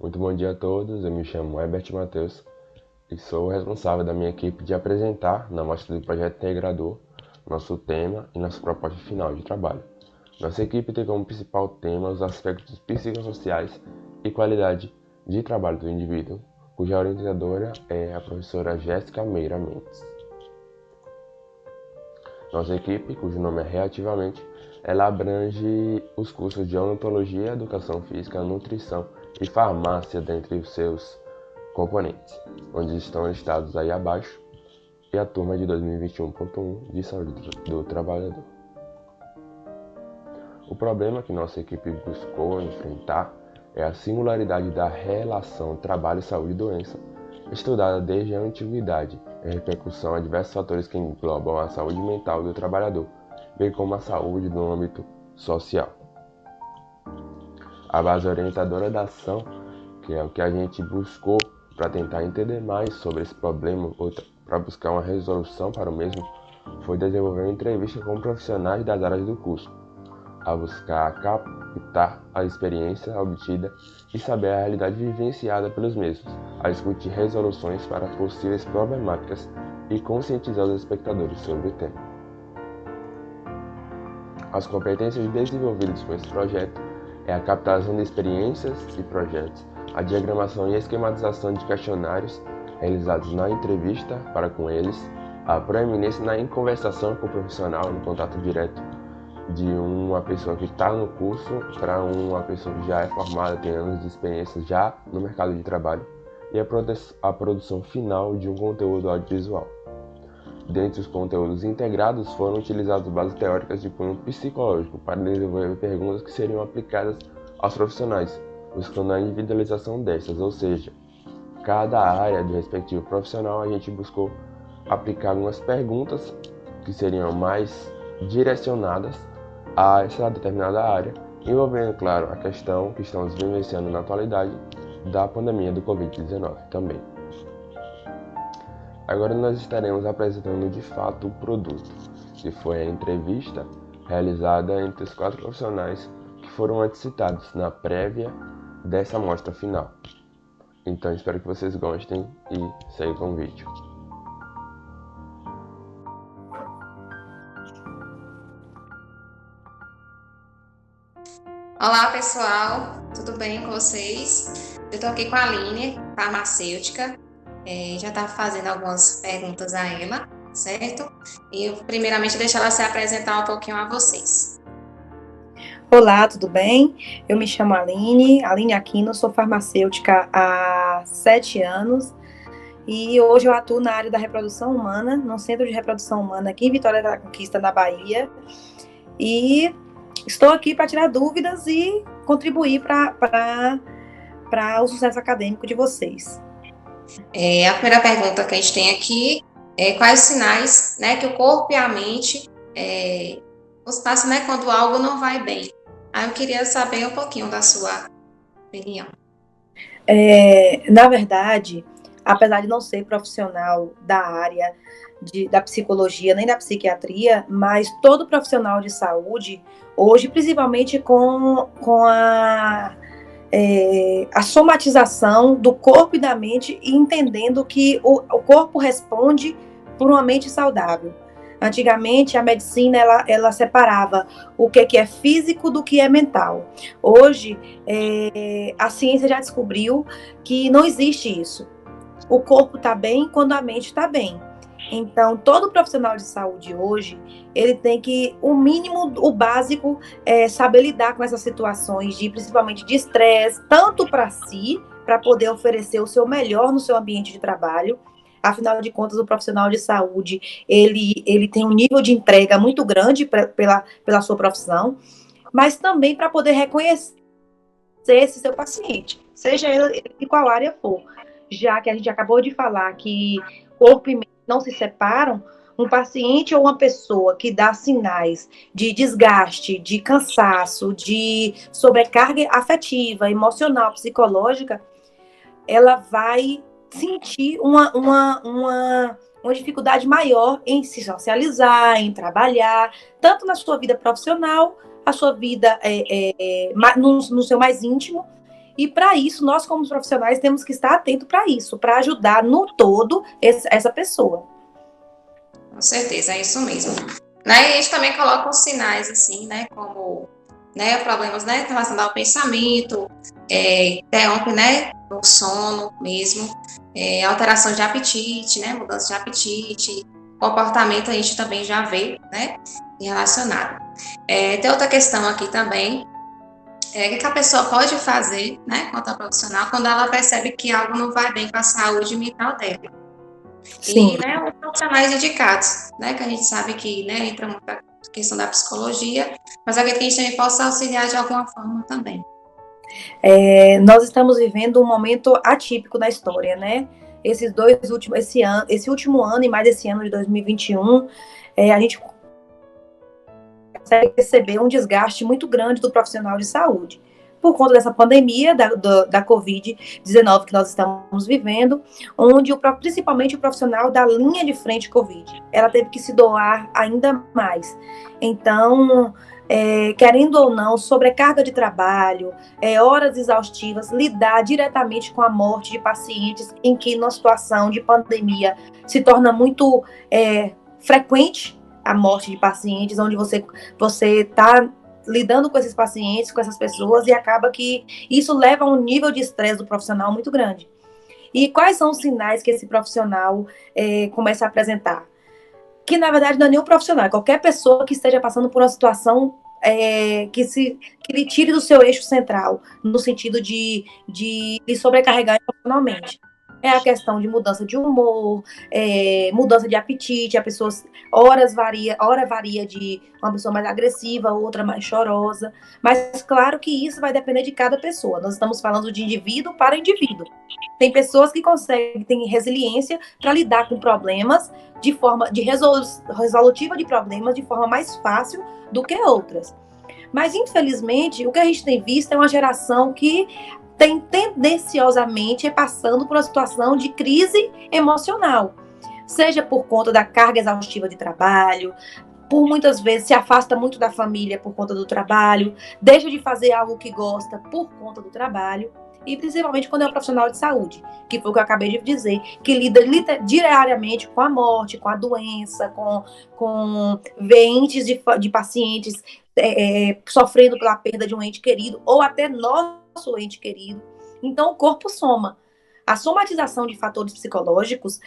Muito bom dia a todos, eu me chamo Herbert Matheus e sou o responsável da minha equipe de apresentar na mostra do projeto integrador nosso tema e nossa proposta final de trabalho. Nossa equipe tem como principal tema os aspectos psicossociais e qualidade de trabalho do indivíduo, cuja orientadora é a professora Jéssica Meira Mendes. Nossa equipe, cujo nome é Reativamente, ela abrange os cursos de odontologia, educação física, nutrição e farmácia dentre os seus componentes, onde estão listados aí abaixo, e a turma de 2021.1 de saúde do trabalhador. O problema que nossa equipe buscou enfrentar é a singularidade da relação trabalho-saúde e doença, estudada desde a antiguidade, em repercussão a diversos fatores que englobam a saúde mental do trabalhador, bem como a saúde no âmbito social. A base orientadora da ação, que é o que a gente buscou para tentar entender mais sobre esse problema ou para buscar uma resolução para o mesmo, foi desenvolver uma entrevista com profissionais das áreas do curso, a buscar captar a experiência obtida e saber a realidade vivenciada pelos mesmos, a discutir resoluções para possíveis problemáticas e conscientizar os espectadores sobre o tema. As competências desenvolvidas com esse projeto é a captação de experiências e projetos, a diagramação e esquematização de questionários realizados na entrevista para com eles, a proeminência na conversação com o profissional, no contato direto de uma pessoa que está no curso para uma pessoa que já é formada, tem anos de experiência já no mercado de trabalho, e a produção final de um conteúdo audiovisual. Dentre os conteúdos integrados foram utilizadas bases teóricas de cunho psicológico para desenvolver perguntas que seriam aplicadas aos profissionais, buscando a individualização destas, ou seja, cada área do respectivo profissional a gente buscou aplicar algumas perguntas que seriam mais direcionadas a essa determinada área, envolvendo, claro, a questão que estamos vivenciando na atualidade da pandemia do Covid-19 também. Agora nós estaremos apresentando de fato o produto, que foi a entrevista realizada entre os 4 profissionais que foram antes citados na prévia dessa amostra final. Então espero que vocês gostem e sigam com o vídeo. Olá, pessoal, tudo bem com vocês? Eu estou aqui com a Aline, farmacêutica, já estava fazendo algumas perguntas a ela, certo? E eu, primeiramente, deixo ela se apresentar um pouquinho a vocês. Olá, tudo bem? Eu me chamo Aline Aquino, sou farmacêutica há 7 anos e hoje eu atuo na área da reprodução humana, no Centro de Reprodução Humana aqui em Vitória da Conquista, na Bahia, e estou aqui para tirar dúvidas e contribuir para o sucesso acadêmico de vocês. A primeira pergunta que a gente tem aqui é quais os sinais, né, que o corpo e a mente os passam, né, quando algo não vai bem. Aí eu queria saber um pouquinho da sua opinião. Na verdade, apesar de não ser profissional da área da psicologia nem da psiquiatria, mas todo profissional de saúde, hoje, principalmente com a somatização do corpo e da mente, e entendendo que o corpo responde por uma mente saudável. Antigamente, a medicina ela separava o que é físico do que é mental. Hoje, a ciência já descobriu que não existe isso. O corpo está bem quando a mente está bem. Então, todo profissional de saúde hoje, ele tem que, o mínimo, o básico, saber lidar com essas situações, principalmente de estresse, tanto para si, para poder oferecer o seu melhor no seu ambiente de trabalho. Afinal de contas, o profissional de saúde, ele tem um nível de entrega muito grande pela sua profissão, mas também para poder reconhecer esse seu paciente, seja ele de qual área for. Já que a gente acabou de falar que corpo e mente não se separam, um paciente ou uma pessoa que dá sinais de desgaste, de cansaço, de sobrecarga afetiva, emocional, psicológica, ela vai sentir uma dificuldade maior em se socializar, em trabalhar, tanto na sua vida profissional, a sua vida no seu mais íntimo, E para isso, nós como profissionais temos que estar atentos para isso, para ajudar no todo essa pessoa. Com certeza, é isso mesmo. Né? E a gente também coloca os sinais, assim, né? Como, né, problemas, né, relacionados ao pensamento, interrompe, né, o sono mesmo, alteração de apetite, né, mudança de apetite, comportamento a gente também já vê, né, relacionado. Tem outra questão aqui também, que a pessoa pode fazer, né, quanto a profissional, quando ela percebe que algo não vai bem com a saúde mental dela. Sim. E, né, os profissionais indicados, né, que a gente sabe que, né, entra muita questão da psicologia, mas acredito que a gente também possa auxiliar de alguma forma também. Nós estamos vivendo um momento atípico na história, né? Esse último ano e mais esse ano de 2021, a gente consegue perceber um desgaste muito grande do profissional de saúde, por conta dessa pandemia da Covid-19 que nós estamos vivendo, onde principalmente o profissional da linha de frente Covid, ela teve que se doar ainda mais. Então, querendo ou não, sobrecarga de trabalho, horas exaustivas, lidar diretamente com a morte de pacientes em que, numa situação de pandemia, se torna muito frequente a morte de pacientes, onde você está lidando com esses pacientes, com essas pessoas, e acaba que isso leva a um nível de estresse do profissional muito grande. E quais são os sinais que esse profissional começa a apresentar? Que, na verdade, não é nenhum profissional, é qualquer pessoa que esteja passando por uma situação que lhe tire do seu eixo central, no sentido de lhe sobrecarregar emocionalmente. É a questão de mudança de humor, mudança de apetite, a pessoa hora varia de uma pessoa mais agressiva, outra mais chorosa, mas claro que isso vai depender de cada pessoa. Nós estamos falando de indivíduo para indivíduo. Tem pessoas que têm resiliência para lidar com problemas de forma resolutiva de problemas de forma mais fácil do que outras. Mas, infelizmente, o que a gente tem visto é uma geração que tem tendenciosamente passando por uma situação de crise emocional, seja por conta da carga exaustiva de trabalho, por muitas vezes se afasta muito da família por conta do trabalho, deixa de fazer algo que gosta por conta do trabalho, e principalmente quando é um profissional de saúde, que foi o que eu acabei de dizer, que lida diariamente com a morte, com a doença, com entes de pacientes sofrendo pela perda de um ente querido, ou até nosso ente querido. Então, o corpo soma. A somatização de fatores psicológicos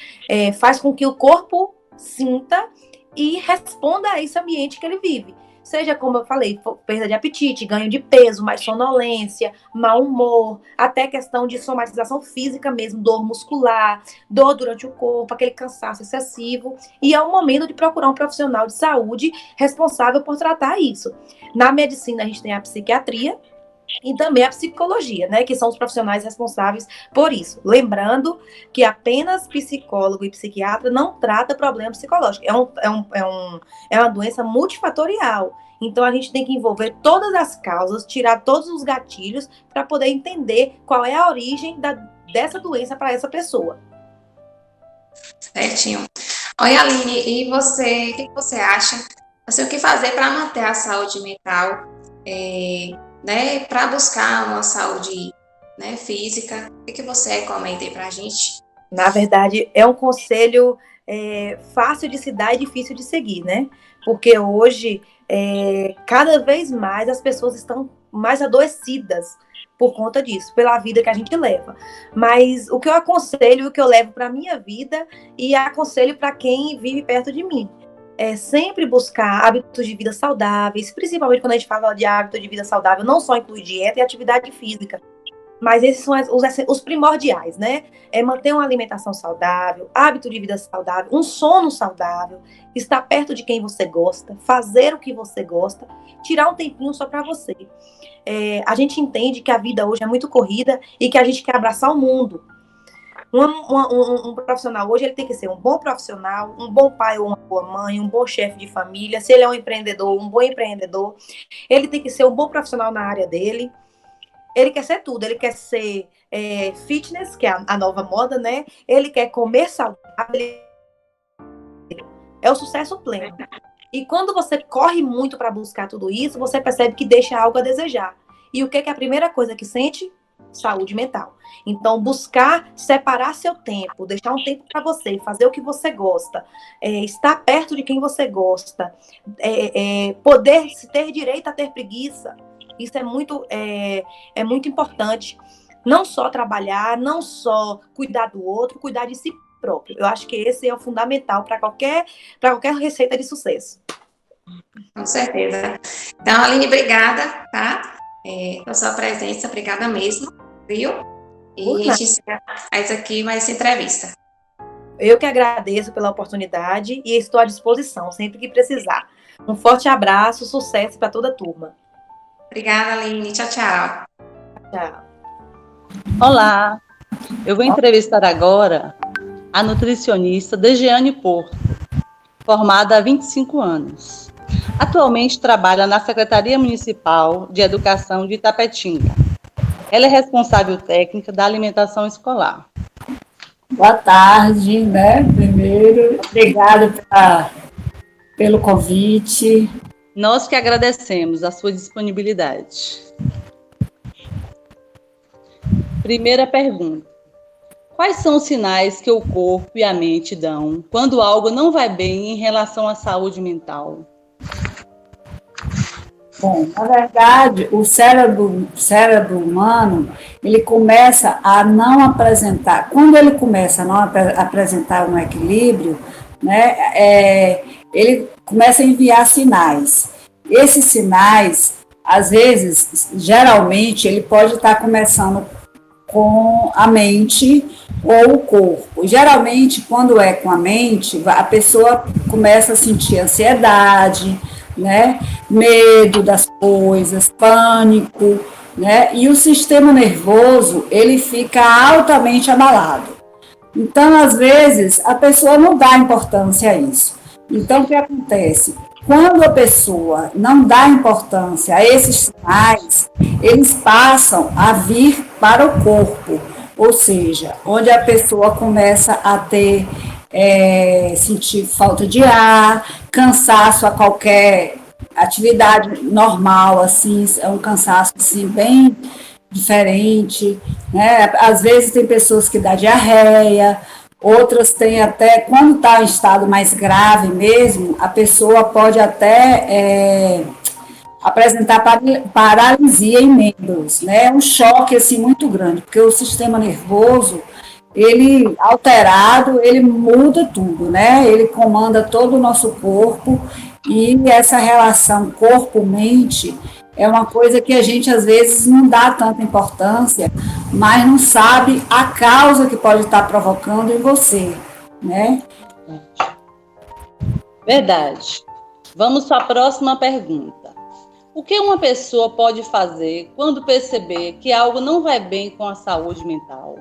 faz com que o corpo sinta e responda a esse ambiente que ele vive. Seja, como eu falei, perda de apetite, ganho de peso, mais sonolência, mau humor, até questão de somatização física mesmo, dor muscular, dor durante o corpo, aquele cansaço excessivo. E é o momento de procurar um profissional de saúde responsável por tratar isso. Na medicina, a gente tem a psiquiatria e também a psicologia, né, que são os profissionais responsáveis por isso. Lembrando que apenas psicólogo e psiquiatra não trata problema psicológico. É uma doença multifatorial. Então, a gente tem que envolver todas as causas, tirar todos os gatilhos para poder entender qual é a origem dessa doença para essa pessoa. Certinho. Oi, Aline, e você, o que você acha? O que fazer para manter a saúde mental, né, para buscar uma saúde, né, física? O que você comenta aí para a gente? Na verdade, é um conselho fácil de se dar e difícil de seguir, né? Porque hoje, cada vez mais, as pessoas estão mais adoecidas por conta disso, pela vida que a gente leva. Mas o que eu aconselho, o que eu levo para a minha vida e aconselho para quem vive perto de mim, é sempre buscar hábitos de vida saudáveis, principalmente quando a gente fala de hábito de vida saudável, não só inclui dieta e atividade física, mas esses são os primordiais, né? É manter uma alimentação saudável, hábito de vida saudável, um sono saudável, estar perto de quem você gosta, fazer o que você gosta, tirar um tempinho só para você. A gente entende que a vida hoje é muito corrida e que a gente quer abraçar o mundo. Um profissional hoje, ele tem que ser um bom profissional, um bom pai ou uma boa mãe, um bom chefe de família. Se ele é um empreendedor, um bom empreendedor. Ele tem que ser um bom profissional na área dele. Ele quer ser tudo. Ele quer ser fitness, que é a nova moda, né? Ele quer comer saudável. É o sucesso pleno. E quando você corre muito para buscar tudo isso, você percebe que deixa algo a desejar. E o que é a primeira coisa que sente? saúde mental. Então, buscar separar seu tempo, deixar um tempo para você, fazer o que você gosta, estar perto de quem você gosta, poder ter direito a ter preguiça. Isso é muito importante. Não só trabalhar, não só cuidar do outro, cuidar de si próprio. Eu acho que esse é o fundamental para qualquer receita de sucesso. Com certeza. Então, Aline, obrigada, tá? Pela sua presença, obrigada mesmo, viu? E a gente encerra mais aqui mais essa entrevista. Eu que agradeço pela oportunidade e estou à disposição sempre que precisar. Um forte abraço, sucesso para toda a turma. Obrigada, Aline. Tchau, tchau. Tchau. Olá, eu vou entrevistar agora a nutricionista Dejeane Porto, formada há 25 anos. Atualmente trabalha na Secretaria Municipal de Educação de Itapetinga. Ela é responsável técnica da alimentação escolar. Boa tarde, né? Primeiro, obrigada pelo convite. Nós que agradecemos a sua disponibilidade. Primeira pergunta. Quais são os sinais que o corpo e a mente dão quando algo não vai bem em relação à saúde mental? Bom, na verdade, o cérebro humano, ele começa a não apresentar, quando ele começa a não apresentar um equilíbrio, né, ele começa a enviar sinais. Esses sinais, às vezes, geralmente, ele pode estar começando com a mente ou o corpo. Geralmente, quando é com a mente, a pessoa começa a sentir ansiedade, né, medo das coisas, pânico, né, e o sistema nervoso, ele fica altamente abalado. Então, às vezes, a pessoa não dá importância a isso. Então, o que acontece? Quando a pessoa não dá importância a esses sinais, eles passam a vir para o corpo, ou seja, onde a pessoa começa a ter, sentir falta de ar, cansaço a qualquer atividade normal, assim, é um cansaço assim, bem diferente, né? Às vezes tem pessoas que dá diarreia, outras têm até, quando está em estado mais grave mesmo, a pessoa pode até apresentar paralisia em membros, né? Um choque assim muito grande, porque o sistema nervoso, ele alterado, ele muda tudo, né? Ele comanda todo o nosso corpo e essa relação corpo-mente é uma coisa que a gente às vezes não dá tanta importância, mas não sabe a causa que pode estar provocando em você, né? Verdade. Vamos para a próxima pergunta. O que uma pessoa pode fazer quando perceber que algo não vai bem com a saúde mental?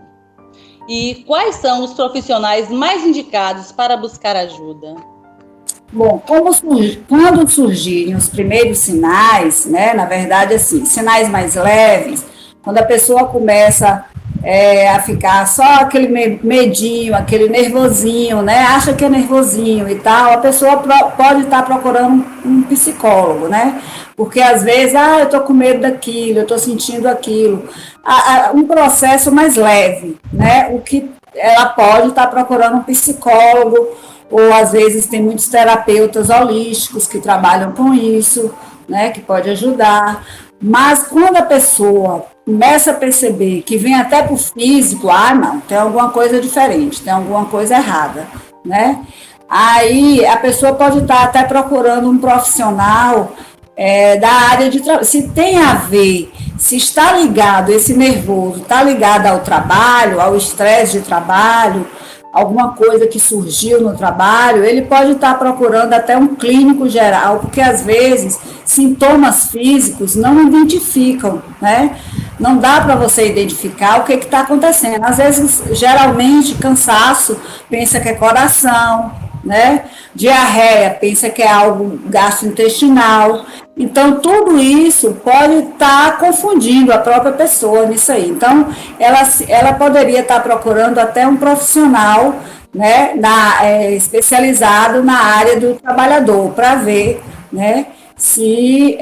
E quais são os profissionais mais indicados para buscar ajuda? Bom, quando surgirem os primeiros sinais, né, na verdade, assim, sinais mais leves, quando a pessoa começa a ficar só aquele medinho, aquele nervosinho, né, acha que é nervosinho e tal, a pessoa pode estar procurando um psicólogo, né, porque às vezes, eu estou com medo daquilo, eu estou sentindo aquilo, um processo mais leve, né, o que ela pode estar procurando um psicólogo, ou às vezes tem muitos terapeutas holísticos que trabalham com isso, né, que pode ajudar. Mas quando a pessoa começa a perceber que vem até para o físico, não, tem alguma coisa diferente, tem alguma coisa errada, né? Aí a pessoa pode estar até procurando um profissional da área de trabalho. Se tem a ver, se está ligado, esse nervoso está ligado ao trabalho, ao estresse de trabalho, alguma coisa que surgiu no trabalho, ele pode estar procurando até um clínico geral, porque às vezes sintomas físicos não identificam, né? Não dá para você identificar o que está acontecendo. Às vezes, geralmente, cansaço, pensa que é coração, né? Diarreia, pensa que é algo gastrointestinal. Então, tudo isso pode estar confundindo a própria pessoa nisso aí. Então, ela poderia estar procurando até um profissional, né, especializado na área do trabalhador, para ver, né, se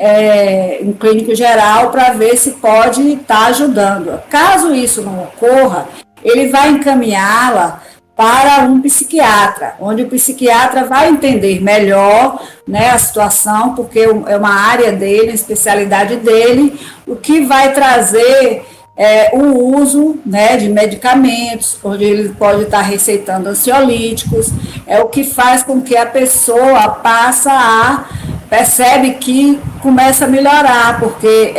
um clínico geral para ver se pode estar ajudando. Caso isso não ocorra, ele vai encaminhá-la para um psiquiatra, onde o psiquiatra vai entender melhor, né, a situação, porque é uma área dele, uma especialidade dele, o que vai trazer o uso, né, de medicamentos, onde ele pode estar receitando ansiolíticos, é o que faz com que a pessoa percebe que começa a melhorar, porque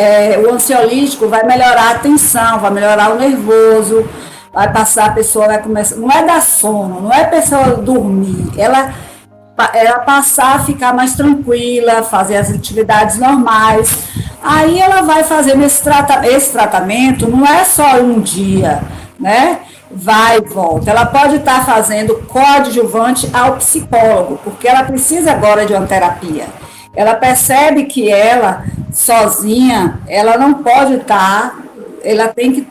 o ansiolítico vai melhorar a tensão, vai melhorar o nervoso, vai passar, a pessoa vai começar, não é dar sono, não é a pessoa dormir, ela passar a ficar mais tranquila, fazer as atividades normais. Aí ela vai fazendo esse tratamento, não é só um dia, né? Vai e volta. Ela pode estar fazendo coadjuvante ao psicólogo, porque ela precisa agora de uma terapia. Ela percebe que ela, sozinha, ela não pode estar, ela tem que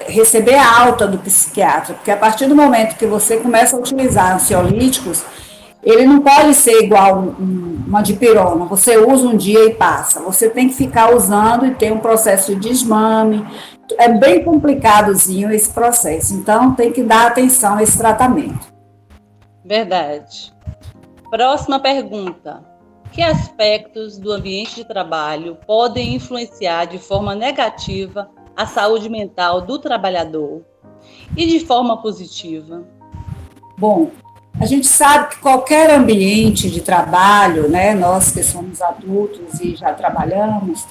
receber a alta do psiquiatra, porque a partir do momento que você começa a utilizar ansiolíticos, ele não pode ser igual uma dipirona, você usa um dia e passa. Você tem que ficar usando e ter um processo de desmame. É bem complicadozinho esse processo, então tem que dar atenção a esse tratamento. Verdade. Próxima pergunta. Que aspectos do ambiente de trabalho podem influenciar de forma negativa a saúde mental do trabalhador e de forma positiva? Bom, a gente sabe que qualquer ambiente de trabalho, né, nós que somos adultos e já trabalhamos,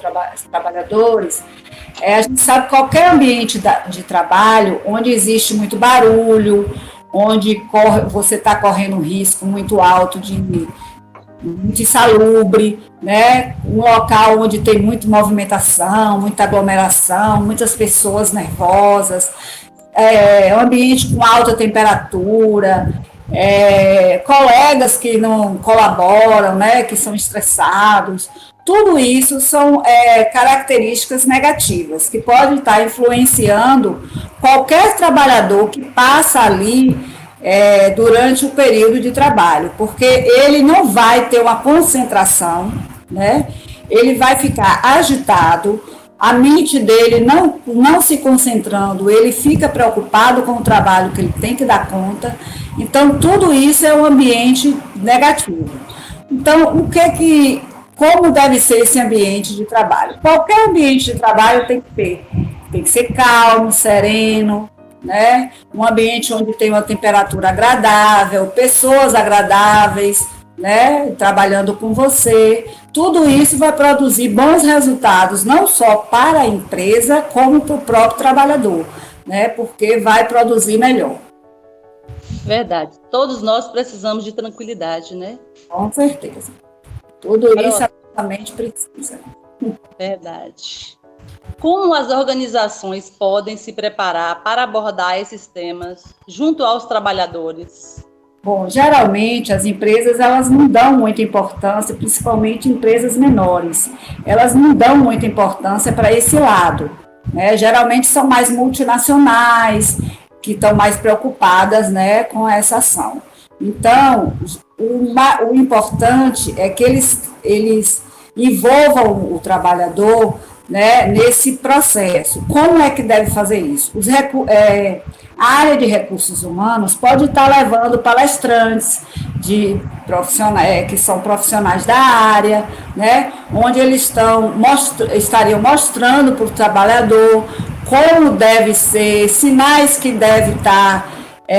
trabalhadores, a gente sabe que qualquer ambiente de trabalho onde existe muito barulho, onde você está correndo um risco muito alto muito insalubre, né? Um local onde tem muita movimentação, muita aglomeração, muitas pessoas nervosas, um ambiente com alta temperatura, colegas que não colaboram, né? Que são estressados. Tudo isso são características negativas que podem estar influenciando qualquer trabalhador que passa ali durante o período de trabalho, porque ele não vai ter uma concentração, né? Ele vai ficar agitado, a mente dele não se concentrando, ele fica preocupado com o trabalho que ele tem que dar conta. Então, tudo isso é um ambiente negativo. Então, como deve ser esse ambiente de trabalho? Qualquer ambiente de trabalho tem que ser calmo, sereno, né? Um ambiente onde tem uma temperatura agradável, pessoas agradáveis, né? Trabalhando com você. Tudo isso vai produzir bons resultados, não só para a empresa, como para o próprio trabalhador, né? Porque vai produzir melhor. Verdade. Todos nós precisamos de tranquilidade, né? Com certeza. Tudo isso a mente precisa. Verdade. Como as organizações podem se preparar para abordar esses temas junto aos trabalhadores? Bom, geralmente as empresas elas não dão muita importância, principalmente empresas menores. Elas não dão muita importância para esse lado, né? Geralmente são mais multinacionais que estão mais preocupadas, né, com essa ação. Então, o importante é que eles envolvam o trabalhador, né, nesse processo. Como é que deve fazer isso? A área de recursos humanos pode estar levando palestrantes que são profissionais da área, né, onde eles estariam mostrando para o trabalhador como deve ser, sinais que deve estar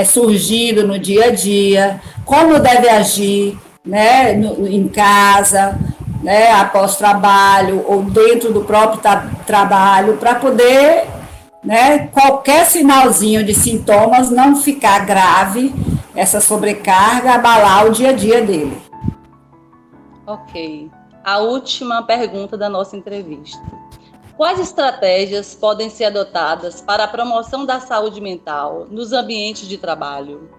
surgindo no dia a dia, como deve agir, né, em casa, né, após trabalho ou dentro do próprio trabalho, para poder, né, qualquer sinalzinho de sintomas não ficar grave, essa sobrecarga, abalar o dia a dia dele. Ok. A última pergunta da nossa entrevista. Quais estratégias podem ser adotadas para a promoção da saúde mental nos ambientes de trabalho?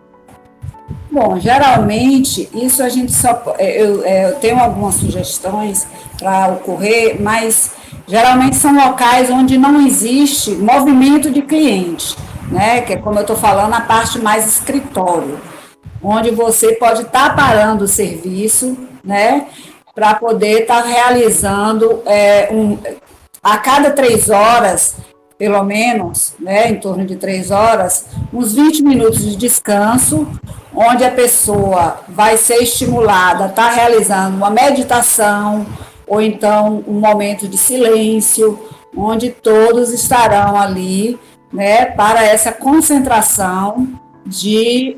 Bom, geralmente, isso a gente eu tenho algumas sugestões para ocorrer, mas geralmente são locais onde não existe movimento de cliente, né? Que é como eu estou falando, a parte mais escritório, onde você pode estar parando o serviço, né? para poder estar realizando a cada 3 horas, pelo menos, né, em torno de 3 horas, uns 20 minutos de descanso, onde a pessoa vai ser estimulada a estar realizando uma meditação, ou então um momento de silêncio, onde todos estarão ali, né, para essa concentração de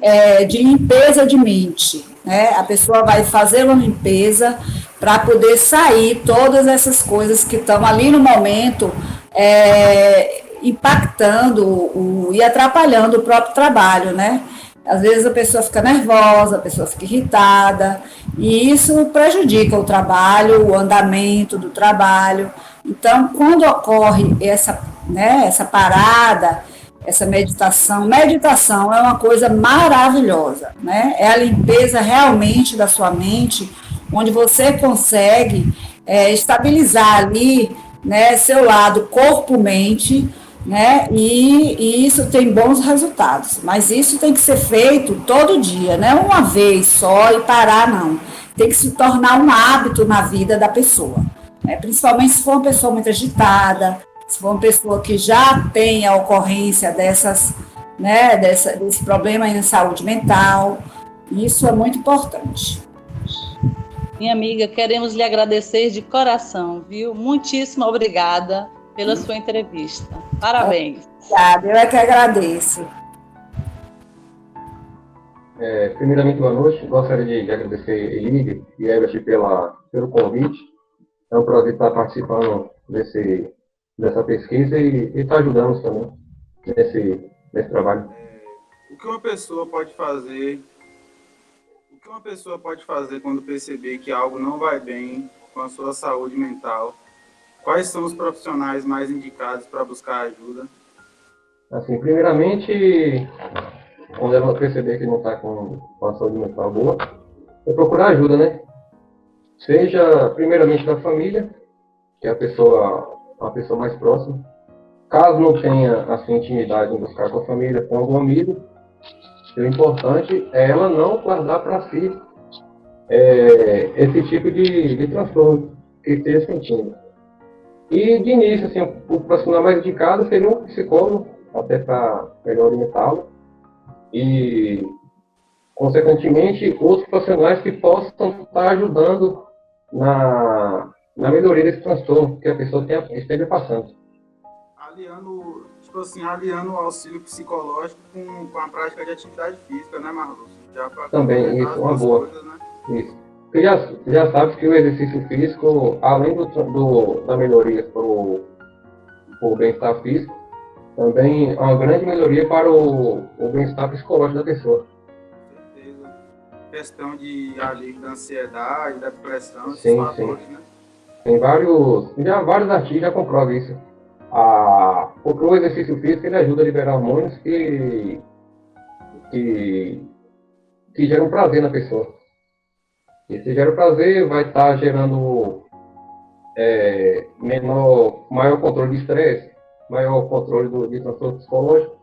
limpeza de mente. Né? A pessoa vai fazer uma limpeza para poder sair todas essas coisas que estão ali no momento impactando e atrapalhando o próprio trabalho, né? Às vezes a pessoa fica nervosa, a pessoa fica irritada, e isso prejudica o trabalho, o andamento do trabalho. Então, quando ocorre essa parada, essa meditação é uma coisa maravilhosa, né? É a limpeza realmente da sua mente, onde você consegue estabilizar ali, né, seu lado corpo-mente, né? E isso tem bons resultados, mas isso tem que ser feito todo dia, não é uma vez só e parar, não. Tem que se tornar um hábito na vida da pessoa, né? Principalmente se for uma pessoa muito agitada, se for uma pessoa que já tem a ocorrência desse problema aí na saúde mental. Isso é muito importante. Minha amiga, queremos lhe agradecer de coração, viu? Muitíssimo obrigada pela sua entrevista. Parabéns. Obrigada, eu é que agradeço. Primeiramente, boa noite. Gostaria de agradecer a Elige e a Ebert pelo convite. É um prazer estar participando dessa pesquisa e estar ajudando também nesse trabalho. O que uma pessoa pode fazer quando perceber que algo não vai bem com a sua saúde mental? Quais são os profissionais mais indicados para buscar ajuda? Assim, primeiramente, quando ela perceber que não está com a saúde mental boa, é procurar ajuda, né? Seja, primeiramente, da família, que é a pessoa mais próxima. Caso não tenha assim, intimidade em buscar com a família, com algum amigo, o importante é ela não guardar para si esse tipo de transtorno que esteja sentindo. E, de início, assim, o profissional mais indicado seria um psicólogo, até para melhor orientá-lo. E, consequentemente, outros profissionais que possam estar ajudando na melhoria desse transtorno que a pessoa esteja passando. Aliando o auxílio psicológico com a prática de atividade física, né, Marlúcio? Também, isso, uma boa. Coisas, né? Isso. Você já sabe que o exercício físico, além da melhoria para o bem-estar físico, também é uma grande melhoria para o bem-estar psicológico da pessoa. Com certeza. Questão de alívio da ansiedade, da depressão, esses sim, fatores, sim. Né? Tem vários artigos já comprovam isso. Porque o exercício físico ele ajuda a liberar hormônios que geram prazer na pessoa. E se gera prazer, vai estar gerando maior controle de estresse, maior controle de transtorno psicológico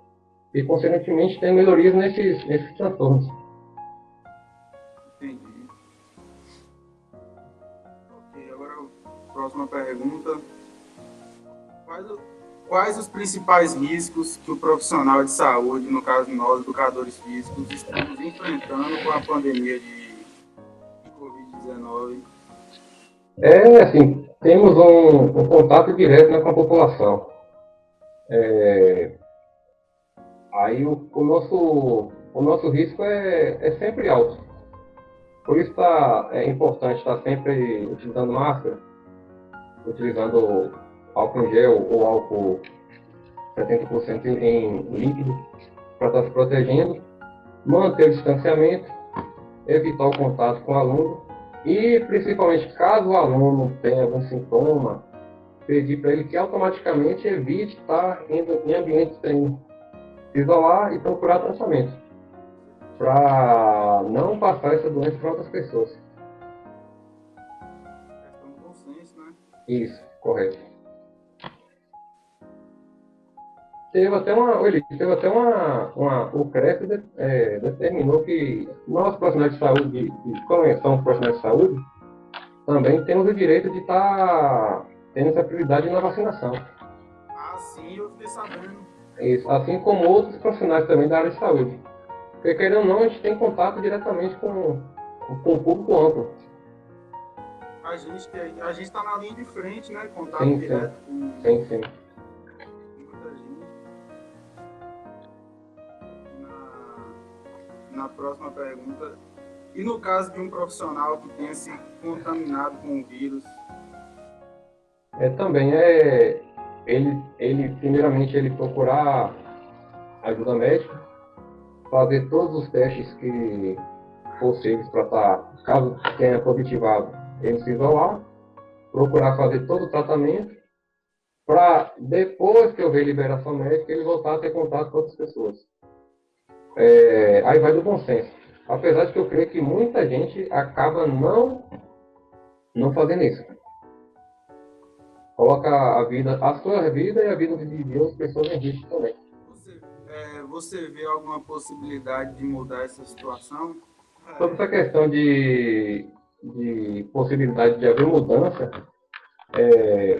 e, consequentemente, tem melhorias nesses transtornos. Entendi. Ok, agora a próxima pergunta. Quais os principais riscos que o profissional de saúde, no caso nós, educadores físicos, estamos enfrentando com a pandemia de Covid-19? Assim, temos um contato direto, né, com a população. Aí o nosso risco é sempre alto. Por isso é importante estar sempre utilizando máscara, utilizando álcool em gel ou álcool 70% em líquido para estar se protegendo, manter o distanciamento, evitar o contato com o aluno e, principalmente, caso o aluno tenha algum sintoma, pedir para ele que automaticamente evite estar indo em ambiente sem se isolar e procurar tratamento, para não passar essa doença para outras pessoas. Questão do consenso, né? Isso, correto. O CREF determinou que nós, profissionais de saúde, como somos profissionais de saúde, também temos o direito de estar tendo essa prioridade na vacinação. Ah, sim, eu fiquei sabendo. Isso, assim como outros profissionais também da área de saúde. Porque, querendo ou não, a gente tem contato diretamente com o público amplo. A gente está na linha de frente, né? Contato Sim, direto com sim. muita gente. Na próxima pergunta, e no caso de um profissional que tenha se contaminado com o vírus? Também ele primeiramente ele procurar ajuda médica, fazer todos os testes que possíveis para estar, caso tenha positivado, ele se isolar, procurar fazer todo o tratamento, para depois que houver liberação médica, ele voltar a ter contato com outras pessoas. Aí vai do bom senso. Apesar de que eu creio que muita gente acaba não fazendo isso. Coloca a sua vida e a vida de outras pessoas em risco também. Você vê alguma possibilidade de mudar essa situação? Sobre essa questão de possibilidade de haver mudança,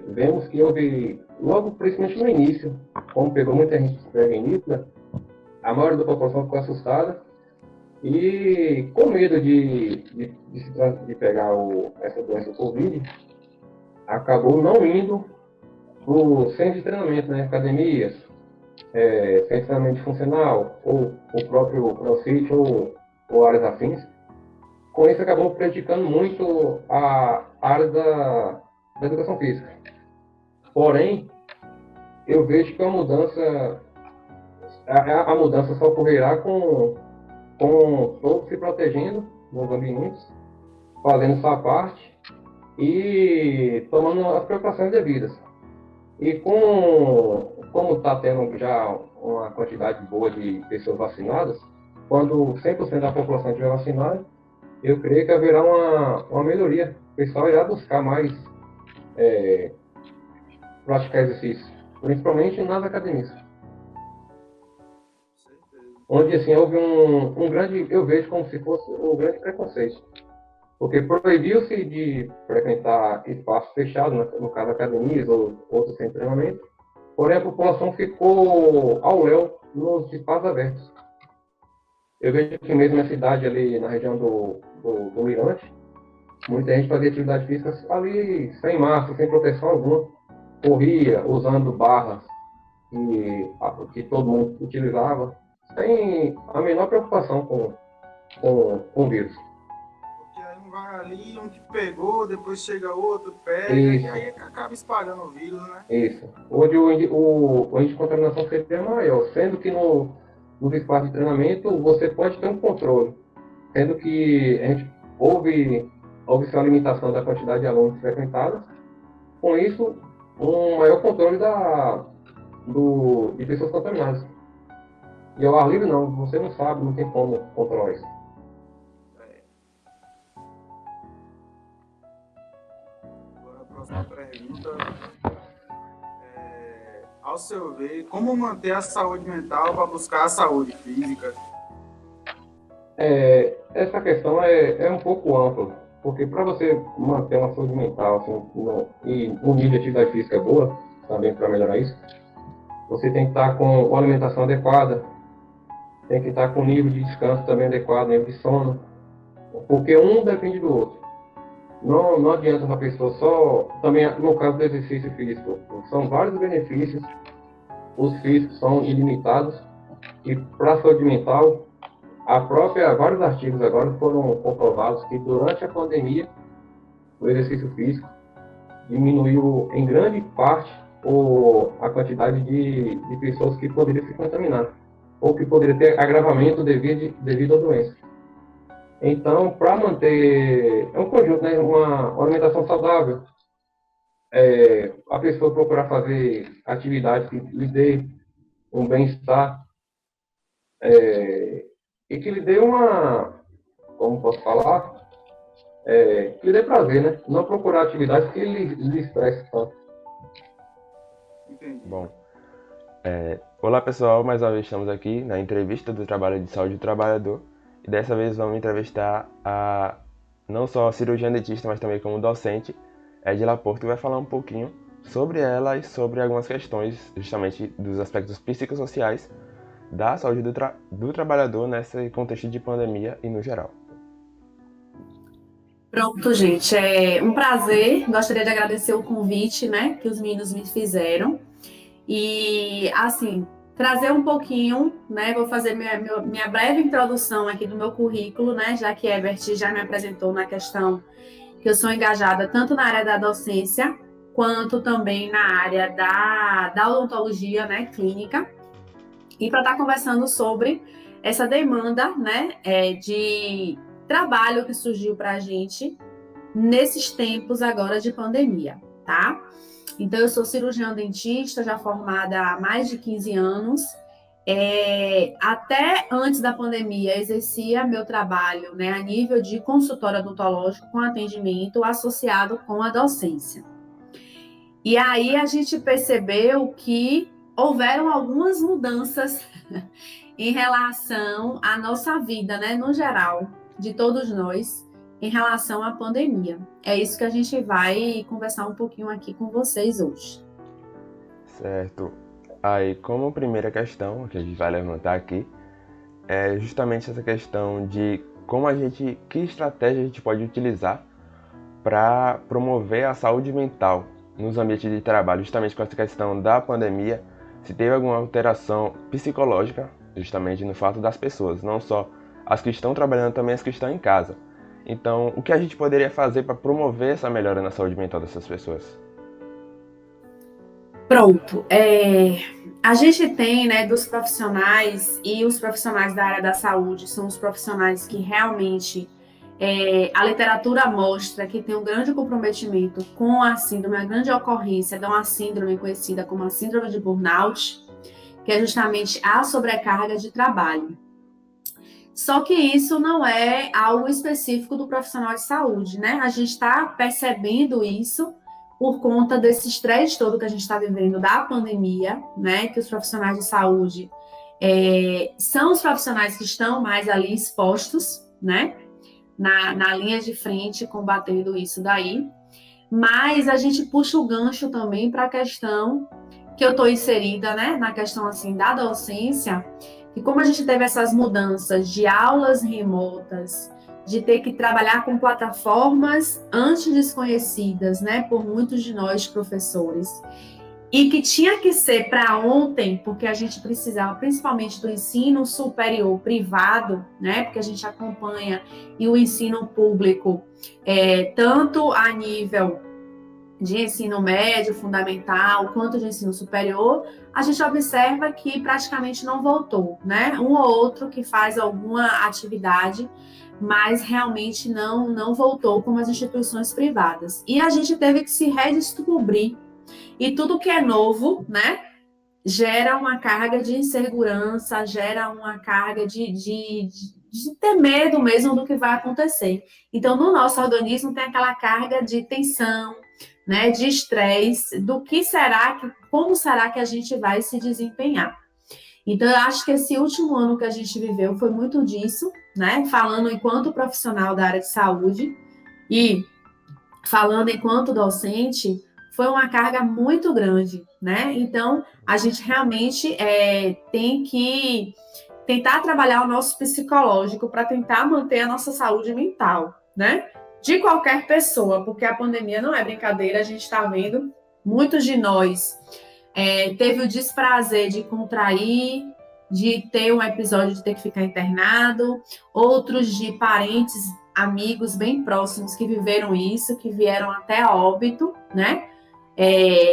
vemos que houve, logo principalmente no início, como pegou muita gente desprevenida, a maioria da população ficou assustada e com medo de pegar essa doença Covid, acabou não indo para o centro de treinamento, né, academias, centro de treinamento funcional, ou o próprio CrossFit, ou áreas afins. Com isso, acabou prejudicando muito a área da educação física. Porém, eu vejo que a mudança só ocorrerá com todos se protegendo nos ambientes, fazendo sua parte e tomando as precauções devidas. E como está tendo já uma quantidade boa de pessoas vacinadas, quando 100% da população estiver vacinada, eu creio que haverá uma melhoria. O pessoal irá buscar mais praticar exercício, principalmente nas academias. Onde assim houve um grande, eu vejo como se fosse um grande preconceito. Porque proibiu-se de frequentar espaços fechados, no caso academias ou outros centros de treinamento, porém a população ficou ao léu nos espaços abertos. Eu vejo que mesmo na cidade, ali na região do Mirante, muita gente fazia atividade física ali sem máscara, sem proteção alguma, corria usando barras que todo mundo utilizava, sem a menor preocupação com o vírus. Vai ali, onde pegou, depois chega outro, pega, Isso. E aí acaba espalhando o vírus, né? Isso. Onde o índice de contaminação seria maior, sendo que nos espaços de treinamento você pode ter um controle, sendo que houve uma limitação da quantidade de alunos frequentados, com isso, um maior controle de pessoas contaminadas. E ao ar livre não, você não sabe, não tem como controlar isso. Próxima pergunta. Ao seu ver, como manter a saúde mental para buscar a saúde física? Essa questão é um pouco ampla, porque para você manter uma saúde mental assim, e um nível de atividade física boa, também para melhorar isso, você tem que estar com uma alimentação adequada, tem que estar com um nível de descanso também adequado, nível de sono, porque um depende do outro. Não adianta uma pessoa só, também no caso do exercício físico, são vários benefícios, os físicos são ilimitados, e para a saúde mental, vários artigos agora foram comprovados que durante a pandemia, o exercício físico diminuiu em grande parte a quantidade de pessoas que poderiam se contaminar, ou que poderiam ter agravamento devido à doença. Então, para manter, é um conjunto, né? Uma alimentação saudável, a pessoa procurar fazer atividades que lhe dê um bem-estar, e que lhe dê como posso falar, que lhe dê prazer, né? Não procurar atividades que lhe estressem tanto. Entendi. Bom, olá pessoal, mais uma vez estamos aqui na entrevista do Trabalho de Saúde do Trabalhador. E dessa vez vamos entrevistar a não só cirurgiã dentista, mas também como docente, Edila Porto, que vai falar um pouquinho sobre ela e sobre algumas questões justamente dos aspectos psicossociais da saúde do trabalhador nesse contexto de pandemia e no geral. Pronto, gente, é um prazer. Gostaria de agradecer o convite, né, que os meninos me fizeram. E, assim, trazer um pouquinho, né, vou fazer minha breve introdução aqui do meu currículo, né, já que Herbert já me apresentou na questão que eu sou engajada tanto na área da docência, quanto também na área da odontologia, né, clínica. E para estar conversando sobre essa demanda, né, de trabalho que surgiu para a gente nesses tempos agora de pandemia, tá? Então, eu sou cirurgiã dentista, já formada há mais de 15 anos. Até antes da pandemia, exercia meu trabalho, né, a nível de consultório odontológico com atendimento associado com a docência. E aí a gente percebeu que houveram algumas mudanças em relação à nossa vida, né, no geral, de todos nós, em relação à pandemia. É isso que a gente vai conversar um pouquinho aqui com vocês hoje. Certo. Aí, como primeira questão que a gente vai levantar aqui, é justamente essa questão de que estratégia a gente pode utilizar para promover a saúde mental nos ambientes de trabalho, justamente com essa questão da pandemia, se teve alguma alteração psicológica, justamente no fato das pessoas, não só as que estão trabalhando, também as que estão em casa. Então, o que a gente poderia fazer para promover essa melhora na saúde mental dessas pessoas? Pronto. A gente tem, né, dos profissionais, e os profissionais da área da saúde são os profissionais que realmente a literatura mostra que tem um grande comprometimento com a síndrome, a grande ocorrência de uma síndrome conhecida como a síndrome de burnout, que é justamente a sobrecarga de trabalho. Só que isso não é algo específico do profissional de saúde, né? A gente está percebendo isso por conta desse estresse todo que a gente está vivendo da pandemia, né? Que os profissionais de saúde são os profissionais que estão mais ali expostos, né? Na linha de frente, combatendo isso daí. Mas a gente puxa o gancho também para a questão que eu estou inserida, né? Na questão, assim, da docência, e como a gente teve essas mudanças de aulas remotas, de ter que trabalhar com plataformas antes desconhecidas, né, por muitos de nós professores, e que tinha que ser para ontem, porque a gente precisava principalmente do ensino superior privado, né, porque a gente acompanha e o ensino público, tanto a nível de ensino médio, fundamental, quanto de ensino superior, a gente observa que praticamente não voltou, né? Um ou outro que faz alguma atividade, mas realmente não voltou como as instituições privadas. E a gente teve que se redescobrir. E tudo que é novo, né, gera uma carga de insegurança, gera uma carga de ter medo mesmo do que vai acontecer. Então, no nosso organismo tem aquela carga de tensão, né, de estresse, como será que a gente vai se desempenhar. Então, eu acho que esse último ano que a gente viveu foi muito disso, né, falando enquanto profissional da área de saúde e falando enquanto docente, foi uma carga muito grande, né, então a gente realmente tem que tentar trabalhar o nosso psicológico para tentar manter a nossa saúde mental, né, de qualquer pessoa, porque a pandemia não é brincadeira, a gente está vendo, muitos de nós teve o desprazer de contrair, de ter um episódio de ter que ficar internado, outros de parentes, amigos bem próximos que viveram isso, que vieram até a óbito, né?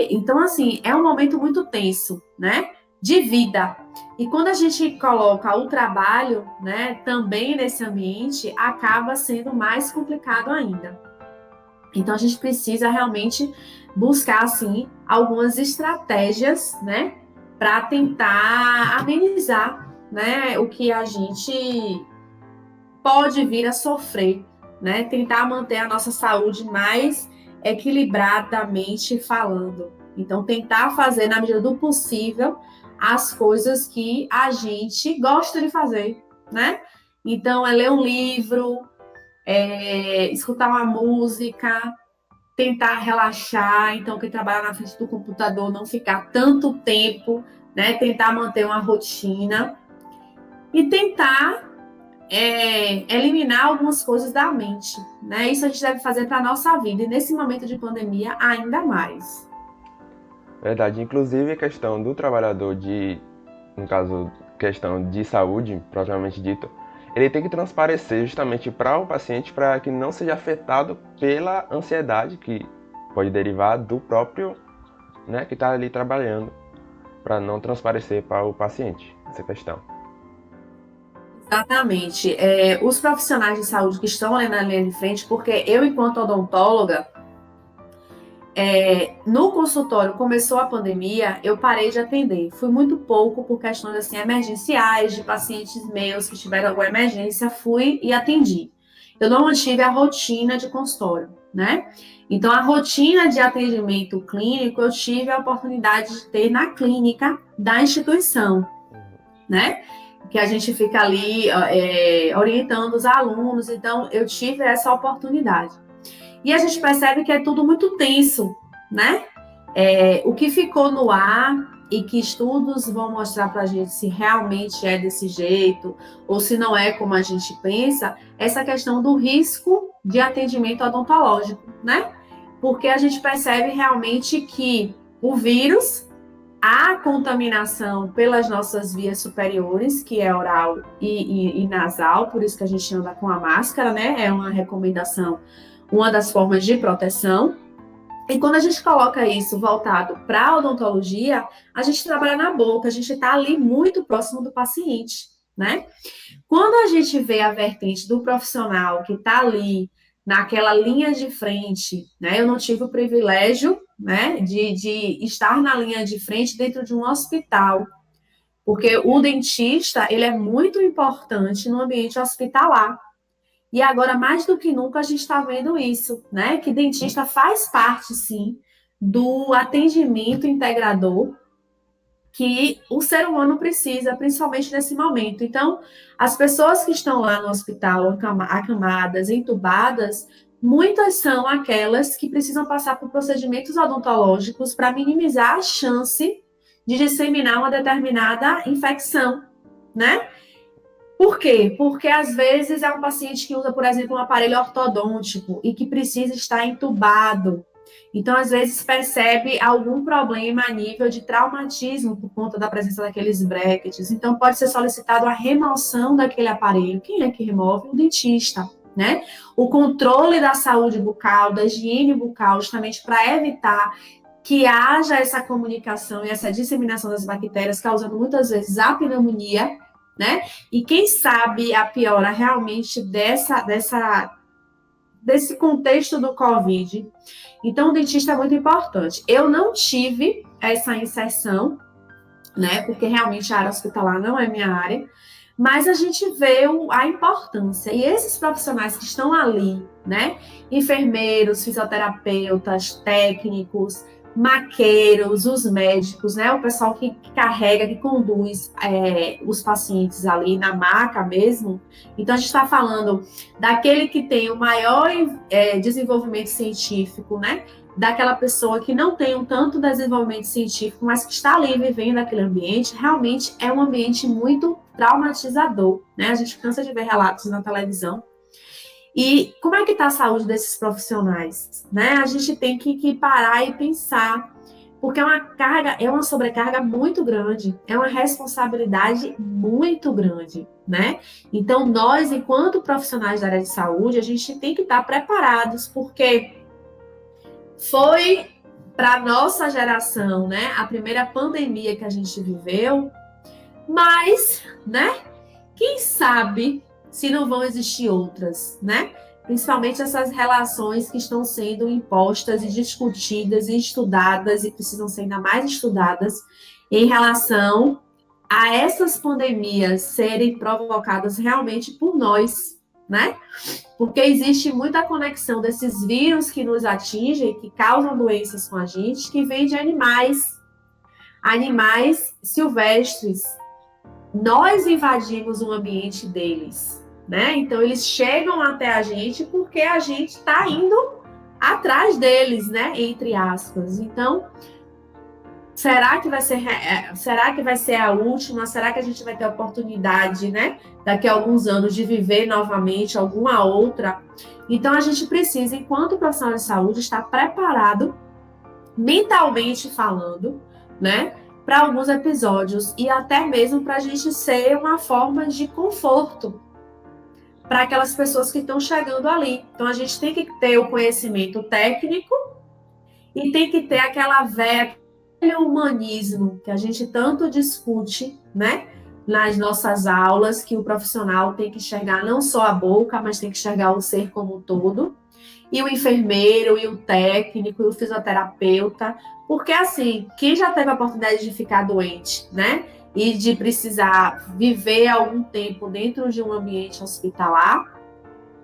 Então, assim, é um momento muito tenso, né? De vida. E quando a gente coloca o trabalho, né, também nesse ambiente, acaba sendo mais complicado ainda. Então, a gente precisa realmente buscar, assim, algumas estratégias, né, para tentar amenizar, né, o que a gente pode vir a sofrer, né, tentar manter a nossa saúde mais equilibradamente falando. Então, tentar fazer, na medida do possível, as coisas que a gente gosta de fazer, né? Então, ler um livro, escutar uma música, tentar relaxar. Então, quem trabalha na frente do computador, não ficar tanto tempo, né? Tentar manter uma rotina e tentar eliminar algumas coisas da mente, né? Isso a gente deve fazer para a nossa vida, e nesse momento de pandemia, ainda mais. Verdade. Inclusive, a questão do trabalhador no caso, questão de saúde, propriamente dito, ele tem que transparecer justamente para o paciente para que não seja afetado pela ansiedade que pode derivar do próprio, né, que está ali trabalhando, para não transparecer para o paciente essa questão. Exatamente. Os profissionais de saúde que estão ali na linha de frente, porque eu, enquanto odontóloga, no consultório começou a pandemia, eu parei de atender. Fui muito pouco por questões assim, emergenciais, de pacientes meus que tiveram alguma emergência, fui e atendi. Eu não mantive a rotina de consultório, né? Então, a rotina de atendimento clínico, eu tive a oportunidade de ter na clínica da instituição, né? Que a gente fica ali orientando os alunos, então eu tive essa oportunidade. E a gente percebe que é tudo muito tenso, né? O que ficou no ar e que estudos vão mostrar para a gente se realmente é desse jeito ou se não é como a gente pensa, essa questão do risco de atendimento odontológico, né? Porque a gente percebe realmente que o vírus, a contaminação pelas nossas vias superiores, que é oral e nasal, por isso que a gente anda com a máscara, né? É uma recomendação, uma das formas de proteção. E quando a gente coloca isso voltado para a odontologia, a gente trabalha na boca, a gente está ali muito próximo do paciente, né? Quando a gente vê a vertente do profissional que está ali naquela linha de frente, né? Eu não tive o privilégio, né, de estar na linha de frente dentro de um hospital, porque o dentista, ele é muito importante no ambiente hospitalar. E agora, mais do que nunca, a gente está vendo isso, né? Que dentista faz parte, sim, do atendimento integrador que o ser humano precisa, principalmente nesse momento. Então, as pessoas que estão lá no hospital, acamadas, entubadas, muitas são aquelas que precisam passar por procedimentos odontológicos para minimizar a chance de disseminar uma determinada infecção, né? Por quê? Porque, às vezes, é um paciente que usa, por exemplo, um aparelho ortodôntico e que precisa estar entubado. Então, às vezes, percebe algum problema a nível de traumatismo por conta da presença daqueles brackets. Então, pode ser solicitado a remoção daquele aparelho. Quem é que remove? O dentista, né? O controle da saúde bucal, da higiene bucal, justamente para evitar que haja essa comunicação e essa disseminação das bactérias, causando muitas vezes a pneumonia, né? E quem sabe a piora realmente desse contexto do Covid. Então, o dentista é muito importante. Eu não tive essa inserção, né? Porque realmente a área hospitalar não é minha área, mas a gente vê a importância. E esses profissionais que estão ali, né? Enfermeiros, fisioterapeutas, técnicos, maqueiros, os médicos, né? O pessoal que carrega, que conduz os pacientes ali na maca mesmo. Então, a gente está falando daquele que tem o maior desenvolvimento científico, né? Daquela pessoa que não tem um tanto desenvolvimento científico, mas que está ali vivendo aquele ambiente. Realmente é um ambiente muito traumatizador, né? A gente cansa de ver relatos na televisão. E como é que está a saúde desses profissionais, né? A gente tem que parar e pensar, porque é uma sobrecarga muito grande, é uma responsabilidade muito grande, né? Então, nós, enquanto profissionais da área de saúde, a gente tem que estar preparados, porque foi para a nossa geração, né, a primeira pandemia que a gente viveu, mas, né, quem sabe se não vão existir outras, né? Principalmente essas relações que estão sendo impostas e discutidas e estudadas e precisam ser ainda mais estudadas em relação a essas pandemias serem provocadas realmente por nós, né? Porque existe muita conexão desses vírus que nos atingem, que causam doenças com a gente, que vêm de animais silvestres. Nós invadimos o ambiente deles, né? Então, eles chegam até a gente porque a gente está indo atrás deles, né? Entre aspas. Então, será que vai ser a última? Será que a gente vai ter a oportunidade, né? Daqui a alguns anos de viver novamente alguma outra? Então, a gente precisa, enquanto profissional de saúde, estar preparado, mentalmente falando, né? Para alguns episódios e até mesmo para a gente ser uma forma de conforto para aquelas pessoas que estão chegando ali. Então, a gente tem que ter o conhecimento técnico e tem que ter aquela velho humanismo que a gente tanto discute, né? Nas nossas aulas, que o profissional tem que enxergar não só a boca, mas tem que enxergar o ser como um todo. E o enfermeiro, e o técnico, e o fisioterapeuta. Porque, assim, quem já teve a oportunidade de ficar doente, né? E de precisar viver algum tempo dentro de um ambiente hospitalar,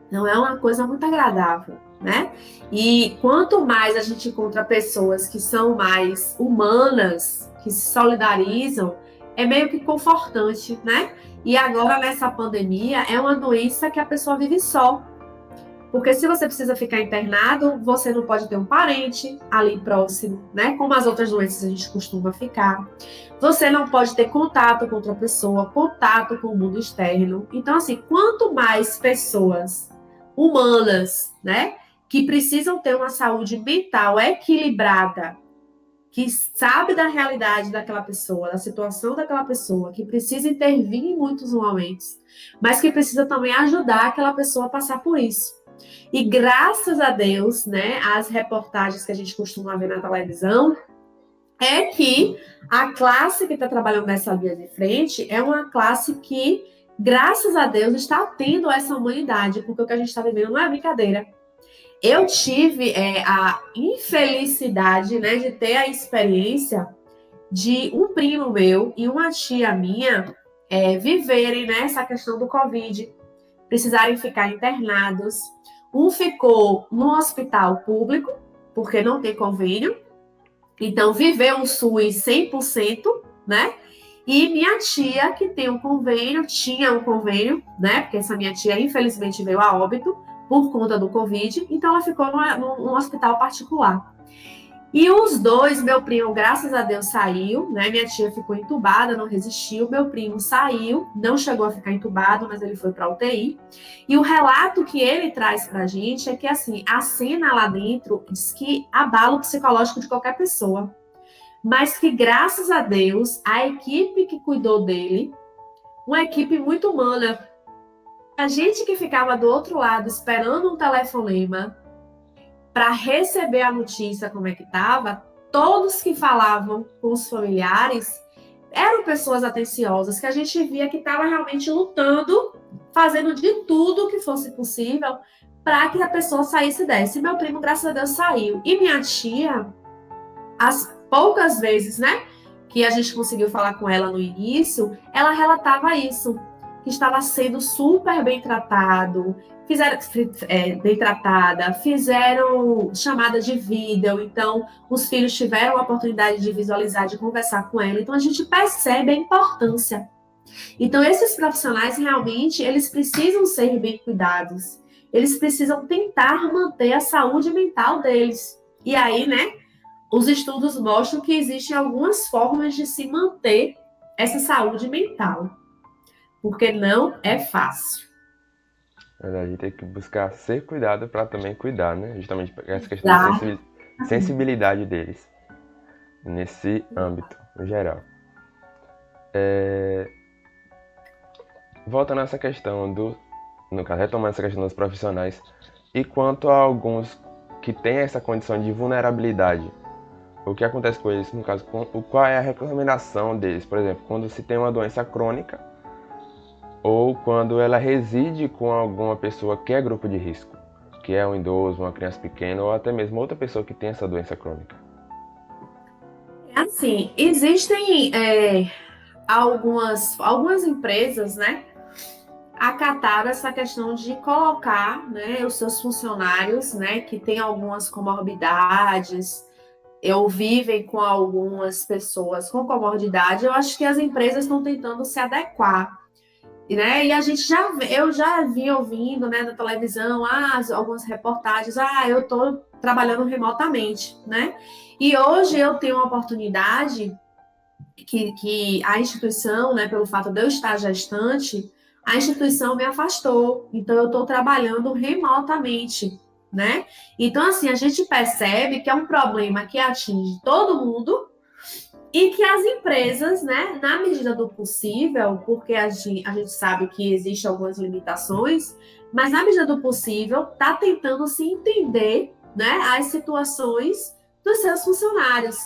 não é uma coisa muito agradável, né? E quanto mais a gente encontra pessoas que são mais humanas, que se solidarizam, é meio que confortante, né? E agora, nessa pandemia, é uma doença que a pessoa vive só. Porque se você precisa ficar internado, você não pode ter um parente ali próximo, né? Como as outras doenças a gente costuma ficar. Você não pode ter contato com outra pessoa, contato com o mundo externo. Então, assim, quanto mais pessoas humanas, né? Que precisam ter uma saúde mental equilibrada, que sabe da realidade daquela pessoa, da situação daquela pessoa, que precisa intervir em muitos momentos, mas que precisa também ajudar aquela pessoa a passar por isso. E graças a Deus, né, as reportagens que a gente costuma ver na televisão, é que a classe que está trabalhando nessa linha de frente é uma classe que, graças a Deus, está tendo essa humanidade, porque o que a gente está vivendo não é brincadeira. Eu tive a infelicidade, né, de ter a experiência de um primo meu e uma tia minha viverem, né, essa questão do Covid, precisarem ficar internados. Um ficou no hospital público, porque não tem convênio, então viveu um SUS 100%, né? E minha tia, que tem um convênio, tinha um convênio, né? Porque essa minha tia, infelizmente, veio a óbito por conta do Covid, então ela ficou num hospital particular. E os dois, meu primo, graças a Deus, saiu, né? Minha tia ficou entubada, não resistiu. Meu primo saiu, não chegou a ficar entubado, mas ele foi para a UTI. E o relato que ele traz para a gente é que, assim, a cena lá dentro diz que abala o psicológico de qualquer pessoa. Mas que, graças a Deus, a equipe que cuidou dele, uma equipe muito humana, a gente que ficava do outro lado esperando um telefonema para receber a notícia como é que estava, todos que falavam com os familiares eram pessoas atenciosas, que a gente via que estava realmente lutando, fazendo de tudo que fosse possível para que a pessoa saísse dessa. E meu primo, graças a Deus, saiu. E minha tia, as poucas vezes, né, que a gente conseguiu falar com ela no início, ela relatava isso, que estava sendo super bem tratado, bem tratada, fizeram chamada de vídeo, então os filhos tiveram a oportunidade de visualizar, de conversar com ela, então a gente percebe a importância. Então esses profissionais realmente, eles precisam ser bem cuidados, eles precisam tentar manter a saúde mental deles. E aí, né, os estudos mostram que existem algumas formas de se manter essa saúde mental, porque não é fácil. A gente tem que buscar ser cuidado para também cuidar, né? Justamente essa questão da sensibilidade deles nesse âmbito, no geral. Voltando a essa questão no caso, retomando essa questão dos profissionais, e quanto a alguns que têm essa condição de vulnerabilidade, o que acontece com eles, no caso, qual é a recomendação deles? Por exemplo, quando se tem uma doença crônica, ou quando ela reside com alguma pessoa que é grupo de risco, que é um idoso, uma criança pequena, ou até mesmo outra pessoa que tem essa doença crônica. Assim, existem algumas empresas, né, acataram essa questão de colocar, né, os seus funcionários, né, que têm algumas comorbidades, ou vivem com algumas pessoas com comorbidade. Eu acho que as empresas estão tentando se adequar. né? E eu já vi ouvindo, né, na televisão, algumas reportagens, eu estou trabalhando remotamente, né? E hoje eu tenho uma oportunidade que a instituição, né, pelo fato de eu estar gestante, a instituição me afastou. Então, eu estou trabalhando remotamente, né? Então, assim, a gente percebe que é um problema que atinge todo mundo e que as empresas, né, na medida do possível, porque a gente sabe que existem algumas limitações, mas na medida do possível, está tentando se entender, né, as situações dos seus funcionários.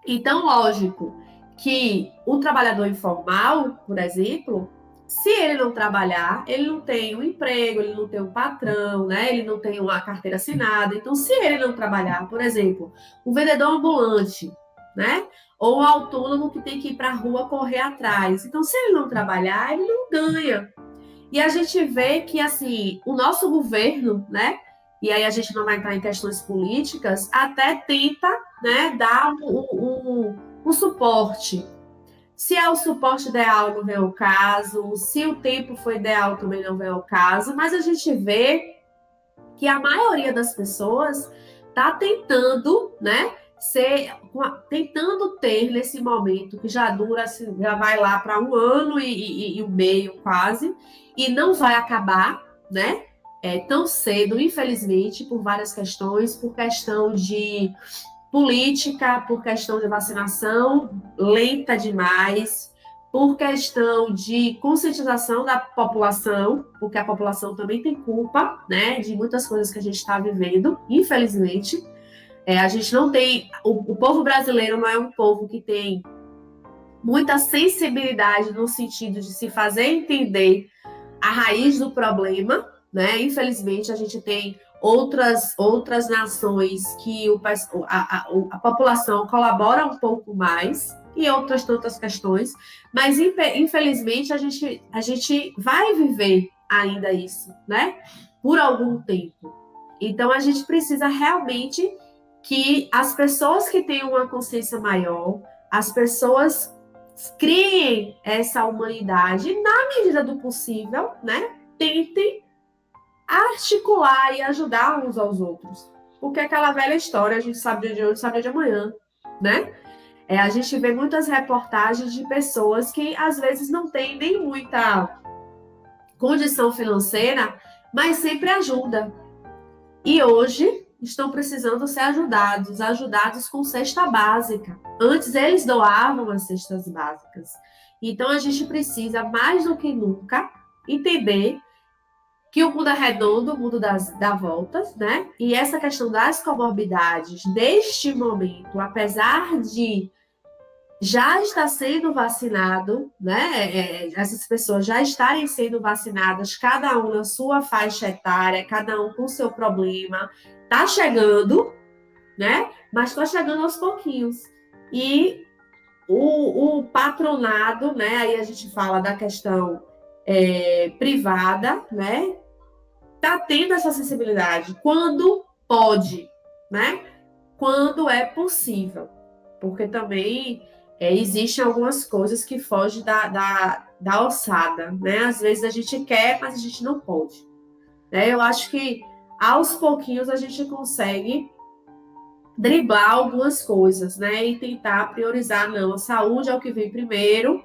Então, lógico que o trabalhador informal, por exemplo, se ele não trabalhar, ele não tem um emprego, ele não tem um patrão, né? Ele não tem uma carteira assinada. Então, se ele não trabalhar, por exemplo, um vendedor ambulante, né? Ou um autônomo que tem que ir para a rua correr atrás. Então, se ele não trabalhar, ele não ganha. E a gente vê que, assim, o nosso governo, né? E aí a gente não vai entrar em questões políticas, até tenta, né, dar um suporte. Se é o suporte ideal, não vem ao caso. Se o tempo foi ideal, também não vem ao caso. Mas a gente vê que a maioria das pessoas está tentando, né, tentando ter nesse momento que já dura, assim, já vai lá para 1 ano e meio quase, e não vai acabar, né, tão cedo, infelizmente, por várias questões, por questão de política, por questão de vacinação lenta demais, por questão de conscientização da população, porque a população também tem culpa, né, de muitas coisas que a gente está vivendo, infelizmente. A gente não tem... O povo brasileiro não é um povo que tem muita sensibilidade no sentido de se fazer entender a raiz do problema, né? Infelizmente, a gente tem outras nações que a população colabora um pouco mais e outras tantas questões, mas infelizmente a gente vai viver ainda isso, né? Por algum tempo. Então a gente precisa realmente que as pessoas que têm uma consciência maior, as pessoas criem essa humanidade na medida do possível, né? Tentem articular e ajudar uns aos outros. Porque aquela velha história, a gente sabe de hoje, sabe de amanhã, né? A gente vê muitas reportagens de pessoas que às vezes não têm nem muita condição financeira, mas sempre ajuda. E hoje estão precisando ser ajudados com cesta básica. Antes eles doavam as cestas básicas. Então a gente precisa, mais do que nunca, entender que o mundo é redondo, o mundo dá voltas, né? E essa questão das comorbidades, neste momento, apesar de já estar sendo vacinado, né? Essas pessoas já estarem sendo vacinadas, cada um na sua faixa etária, cada um com o seu problema, tá chegando, né? Mas está chegando aos pouquinhos. E o patronado, né? Aí a gente fala da questão privada, né? Tá tendo essa sensibilidade quando pode, né? Quando é possível, porque também existem algumas coisas que fogem da alçada, né? Às vezes a gente quer, mas a gente não pode, né? Eu acho que aos pouquinhos a gente consegue driblar algumas coisas, né? E tentar priorizar, não, a saúde é o que vem primeiro.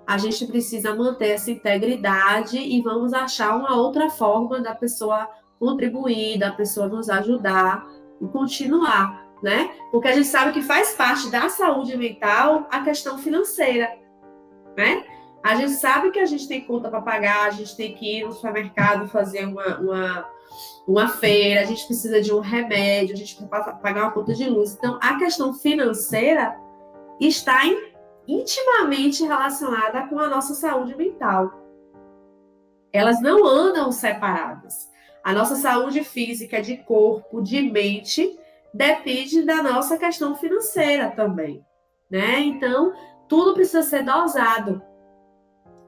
A gente precisa manter essa integridade e vamos achar uma outra forma da pessoa contribuir, da pessoa nos ajudar e continuar, né? Porque a gente sabe que faz parte da saúde mental a questão financeira, né? A gente sabe que a gente tem conta para pagar, a gente tem que ir no supermercado fazer uma feira, a gente precisa de um remédio, a gente precisa pagar uma conta de luz. Então, a questão financeira está intimamente relacionada com a nossa saúde mental. Elas não andam separadas. A nossa saúde física, de corpo, de mente, depende da nossa questão financeira também, né? Então, tudo precisa ser dosado.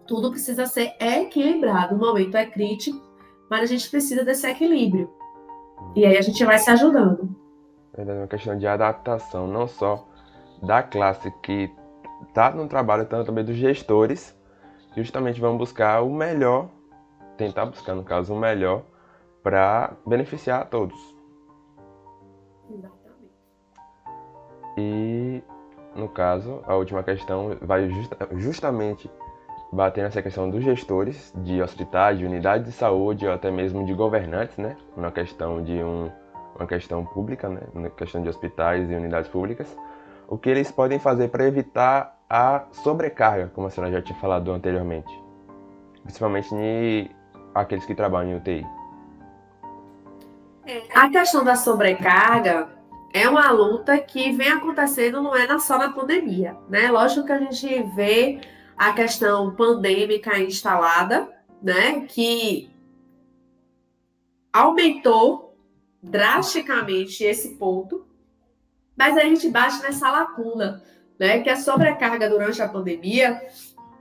Tudo precisa ser equilibrado. O momento é crítico, mas a gente precisa desse equilíbrio. E aí a gente vai se ajudando. É uma questão de adaptação, não só da classe que está no trabalho, tanto também dos gestores justamente vão buscar o melhor, tentar buscar, no caso, o melhor para beneficiar a todos. Exatamente. E, no caso, a última questão vai justamente bater nessa questão dos gestores de hospitais, de unidades de saúde ou até mesmo de governantes, né? Uma questão uma questão pública, né? Uma questão de hospitais e unidades públicas. O que eles podem fazer para evitar a sobrecarga, como a senhora já tinha falado anteriormente, principalmente aqueles que trabalham em UTI. A questão da sobrecarga é uma luta que vem acontecendo, não é só na pandemia, né? Lógico que a gente vê a questão pandêmica instalada, né? Que aumentou drasticamente esse ponto, mas a gente bate nessa lacuna, né? Que a sobrecarga durante a pandemia,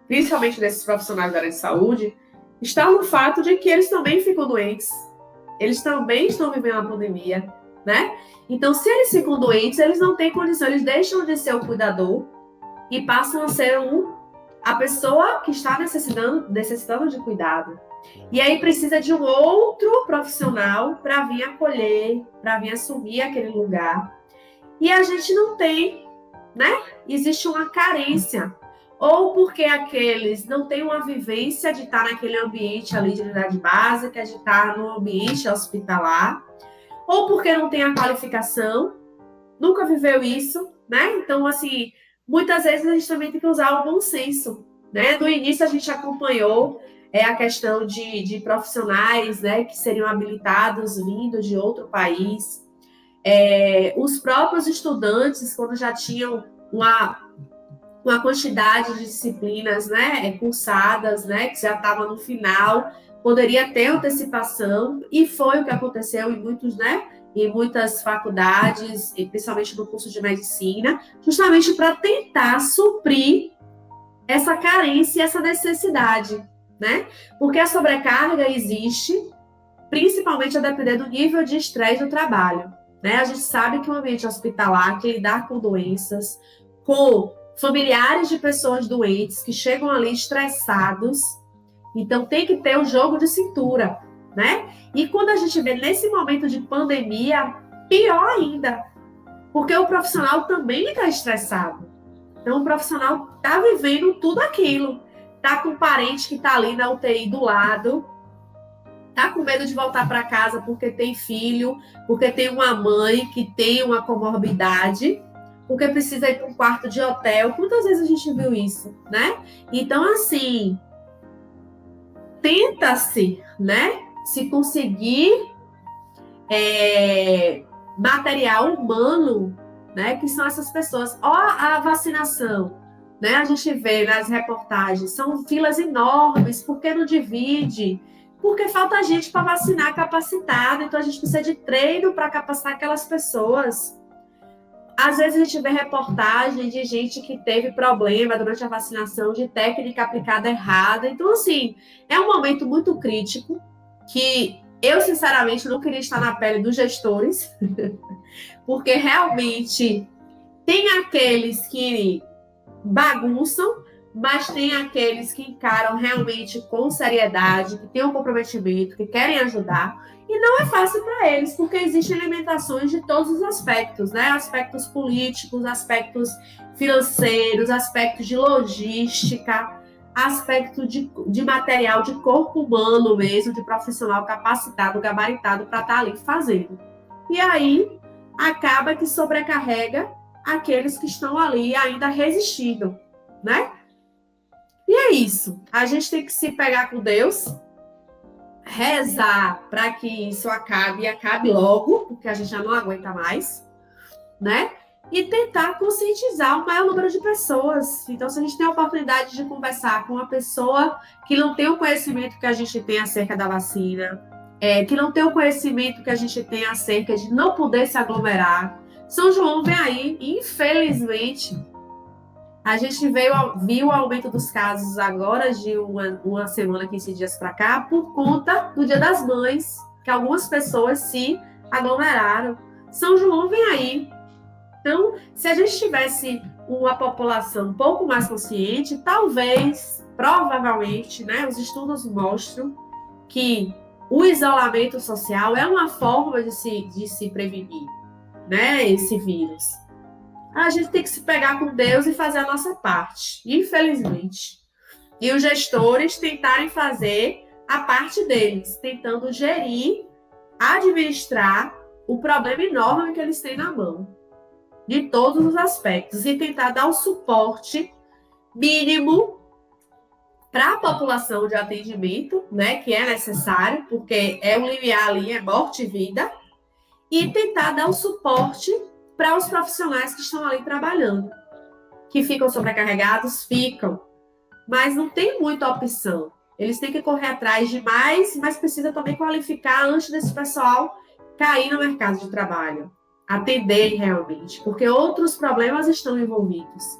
principalmente desses profissionais da área de saúde, está no fato de que eles também ficam doentes, eles também estão vivendo a pandemia, né? Então, se eles ficam doentes, eles não têm condição, eles deixam de ser o cuidador e passam a ser a pessoa que está necessitando de cuidado. E aí precisa de um outro profissional para vir acolher, para vir assumir aquele lugar. E a gente não tem, né? Existe uma carência. Ou porque aqueles não têm uma vivência de estar naquele ambiente ali de unidade básica, de estar no ambiente hospitalar, ou porque não tem a qualificação, nunca viveu isso, né? Então, assim, muitas vezes a gente também tem que usar o bom senso, né? No início a gente acompanhou a questão de profissionais, né, que seriam habilitados vindo de outro país. Os próprios estudantes, quando já tinham uma quantidade de disciplinas, né, cursadas, né, que já estava no final, poderia ter antecipação, e foi o que aconteceu em muitas faculdades, e principalmente no curso de medicina, justamente para tentar suprir essa carência e essa necessidade, né? Porque a sobrecarga existe, principalmente a depender do nível de estresse do trabalho, né? A gente sabe que o ambiente hospitalar, que lidar com doenças, com familiares de pessoas doentes que chegam ali estressados, então tem que ter um jogo de cintura, né? E quando a gente vê nesse momento de pandemia, pior ainda, porque o profissional também está estressado. Então o profissional está vivendo tudo aquilo, está com um parente que está ali na UTI do lado, está com medo de voltar para casa porque tem filho, porque tem uma mãe que tem uma comorbidade, porque precisa ir para um quarto de hotel. Quantas vezes a gente viu isso, né? Então, assim, tenta-se, né, se conseguir material humano, né, que são essas pessoas. Ó, a vacinação, né, a gente vê nas reportagens, são filas enormes, por que não divide? Porque falta gente para vacinar capacitada, então a gente precisa de treino para capacitar aquelas pessoas. Às vezes a gente vê reportagem de gente que teve problema durante a vacinação, de técnica aplicada errada. Então, assim, é um momento muito crítico que eu, sinceramente, não queria estar na pele dos gestores, porque realmente tem aqueles que bagunçam, mas tem aqueles que encaram realmente com seriedade, que têm um comprometimento, que querem ajudar. E não é fácil para eles, porque existem limitações de todos os aspectos, né? Aspectos políticos, aspectos financeiros, aspectos de logística, aspecto de material, de corpo humano mesmo, de profissional capacitado, gabaritado para estar ali fazendo. E aí, acaba que sobrecarrega aqueles que estão ali ainda resistindo, né? E é isso. A gente tem que se pegar com Deus, rezar para que isso acabe e acabe logo, porque a gente já não aguenta mais, né? E tentar conscientizar o maior número de pessoas. Então, se a gente tem a oportunidade de conversar com uma pessoa que não tem o conhecimento que a gente tem acerca da vacina, que não tem o conhecimento que a gente tem acerca de não poder se aglomerar, São João vem aí, e infelizmente, a gente viu o aumento dos casos agora de uma semana, 15 dias para cá, por conta do Dia das Mães, que algumas pessoas se aglomeraram. São João vem aí. Então, se a gente tivesse uma população um pouco mais consciente, talvez provavelmente, né, os estudos mostram que o isolamento social é uma forma de se prevenir, né, esse vírus. A gente tem que se pegar com Deus e fazer a nossa parte, infelizmente. E os gestores tentarem fazer a parte deles, tentando gerir, administrar o problema enorme que eles têm na mão, de todos os aspectos, e tentar dar o suporte mínimo para a população de atendimento, né, que é necessário, porque é um limiar ali, é morte e vida, e tentar dar o suporte para os profissionais que estão ali trabalhando, que ficam sobrecarregados, mas não tem muita opção. Eles têm que correr atrás de mais, mas precisa também qualificar antes desse pessoal cair no mercado de trabalho, atender realmente, porque outros problemas estão envolvidos,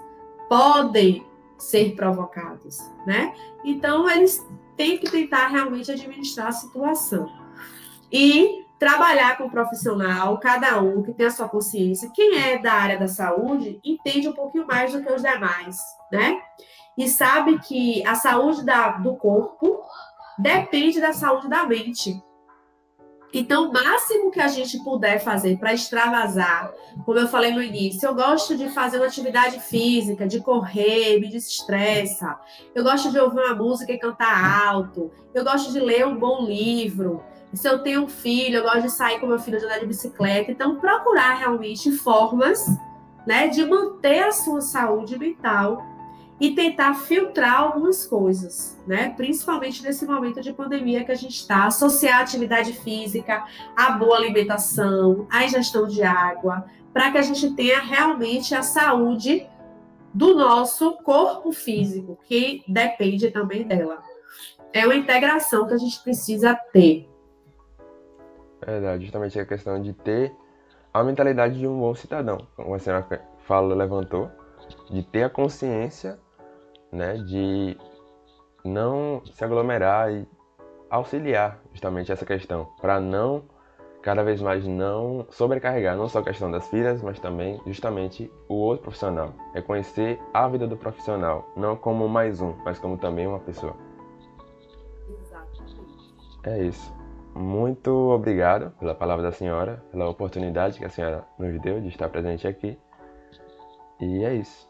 podem ser provocados, né? Então, eles têm que tentar realmente administrar a situação. E trabalhar com o profissional, cada um que tem a sua consciência. Quem é da área da saúde entende um pouquinho mais do que os demais, né? E sabe que a saúde do corpo depende da saúde da mente. Então, o máximo que a gente puder fazer para extravasar, como eu falei no início, eu gosto de fazer uma atividade física, de correr, me desestressa. Eu gosto de ouvir uma música e cantar alto. Eu gosto de ler um bom livro. Se eu tenho um filho, eu gosto de sair com meu filho de andar de bicicleta. Então, procurar realmente formas, né, de manter a sua saúde mental e tentar filtrar algumas coisas, né? Principalmente nesse momento de pandemia que a gente está, associar a atividade física, a boa alimentação, a ingestão de água, para que a gente tenha realmente a saúde do nosso corpo físico, que depende também dela. É uma integração que a gente precisa ter. Verdade, justamente a questão de ter a mentalidade de um bom cidadão, como a senhora levantou, de ter a consciência, né, de não se aglomerar e auxiliar justamente essa questão, para não, cada vez mais, não sobrecarregar, não só a questão das filhas, mas também justamente o outro profissional. Reconhecer a vida do profissional, não como mais um, mas como também uma pessoa. Exatamente. É isso. Muito obrigado pela palavra da senhora, pela oportunidade que a senhora nos deu de estar presente aqui. E é isso.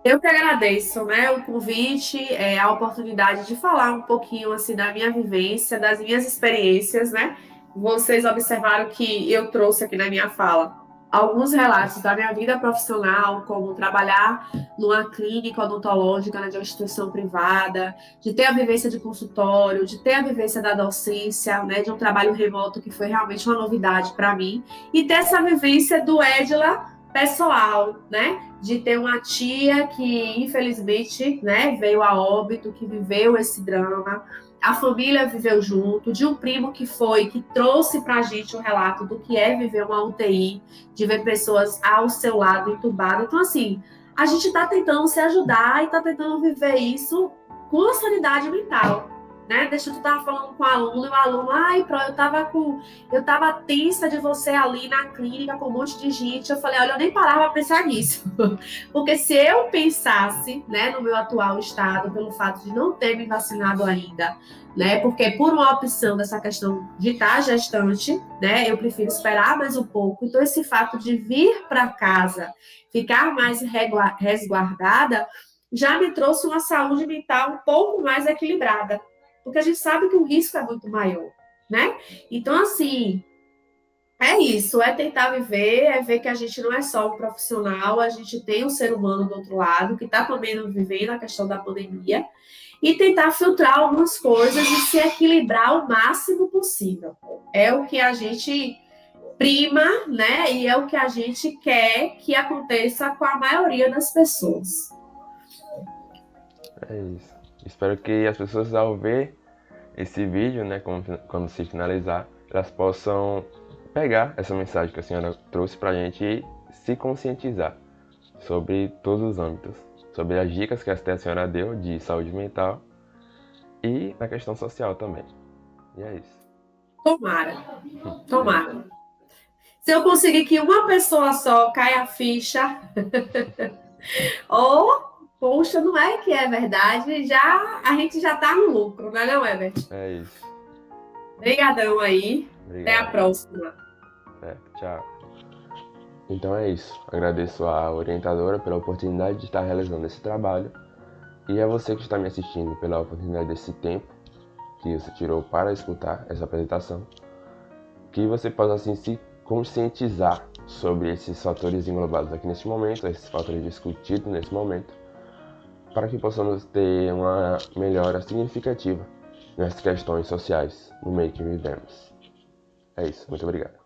Eu que agradeço, né, o convite, a oportunidade de falar um pouquinho assim da minha vivência, das minhas experiências, né? Vocês observaram que eu trouxe aqui na minha fala alguns relatos da minha vida profissional, como trabalhar numa clínica odontológica, né, de uma instituição privada, de ter a vivência de consultório, de ter a vivência da docência, né, de um trabalho remoto que foi realmente uma novidade para mim, e ter essa vivência do Edila pessoal, né? De ter uma tia que, infelizmente, né, veio a óbito, que viveu esse drama, a família viveu junto, de um primo que trouxe pra gente o relato do que é viver uma UTI, de ver pessoas ao seu lado entubadas. Então, assim, a gente está tentando se ajudar e está tentando viver isso com a sanidade mental. Né? Deixa eu estar falando com o aluno, e o aluno, eu tava tensa de você ali na clínica com um monte de gente. Eu falei, olha, eu nem parava para pensar nisso. Porque se eu pensasse, né, no meu atual estado, pelo fato de não ter me vacinado ainda, né, porque por uma opção dessa questão de estar gestante, né, eu prefiro esperar mais um pouco. Então, esse fato de vir para casa, ficar mais resguardada, já me trouxe uma saúde mental um pouco mais equilibrada. Porque a gente sabe que o risco é muito maior, né? Então, assim, é isso, é tentar viver, é ver que a gente não é só um profissional, a gente tem um ser humano do outro lado, que está também vivendo a questão da pandemia, e tentar filtrar algumas coisas e se equilibrar o máximo possível. É o que a gente prima, né? E é o que a gente quer que aconteça com a maioria das pessoas. É isso. Espero que as pessoas, ao ver esse vídeo, né, quando se finalizar, elas possam pegar essa mensagem que a senhora trouxe pra gente e se conscientizar sobre todos os âmbitos, sobre as dicas que a senhora deu de saúde mental e na questão social também. E é isso. Tomara. Se eu conseguir que uma pessoa só caia a ficha, ou Poxa, não é que é verdade, a gente já tá no lucro, não é não, Herbert? É isso. Obrigadão aí. Obrigado. Até a próxima. Tchau. Então é isso. Agradeço à orientadora pela oportunidade de estar realizando esse trabalho e a você que está me assistindo pela oportunidade desse tempo que você tirou para escutar essa apresentação. Que você possa assim se conscientizar sobre esses fatores englobados aqui neste momento, esses fatores discutidos nesse momento, para que possamos ter uma melhora significativa nas questões sociais no meio que vivemos. É isso, muito obrigado.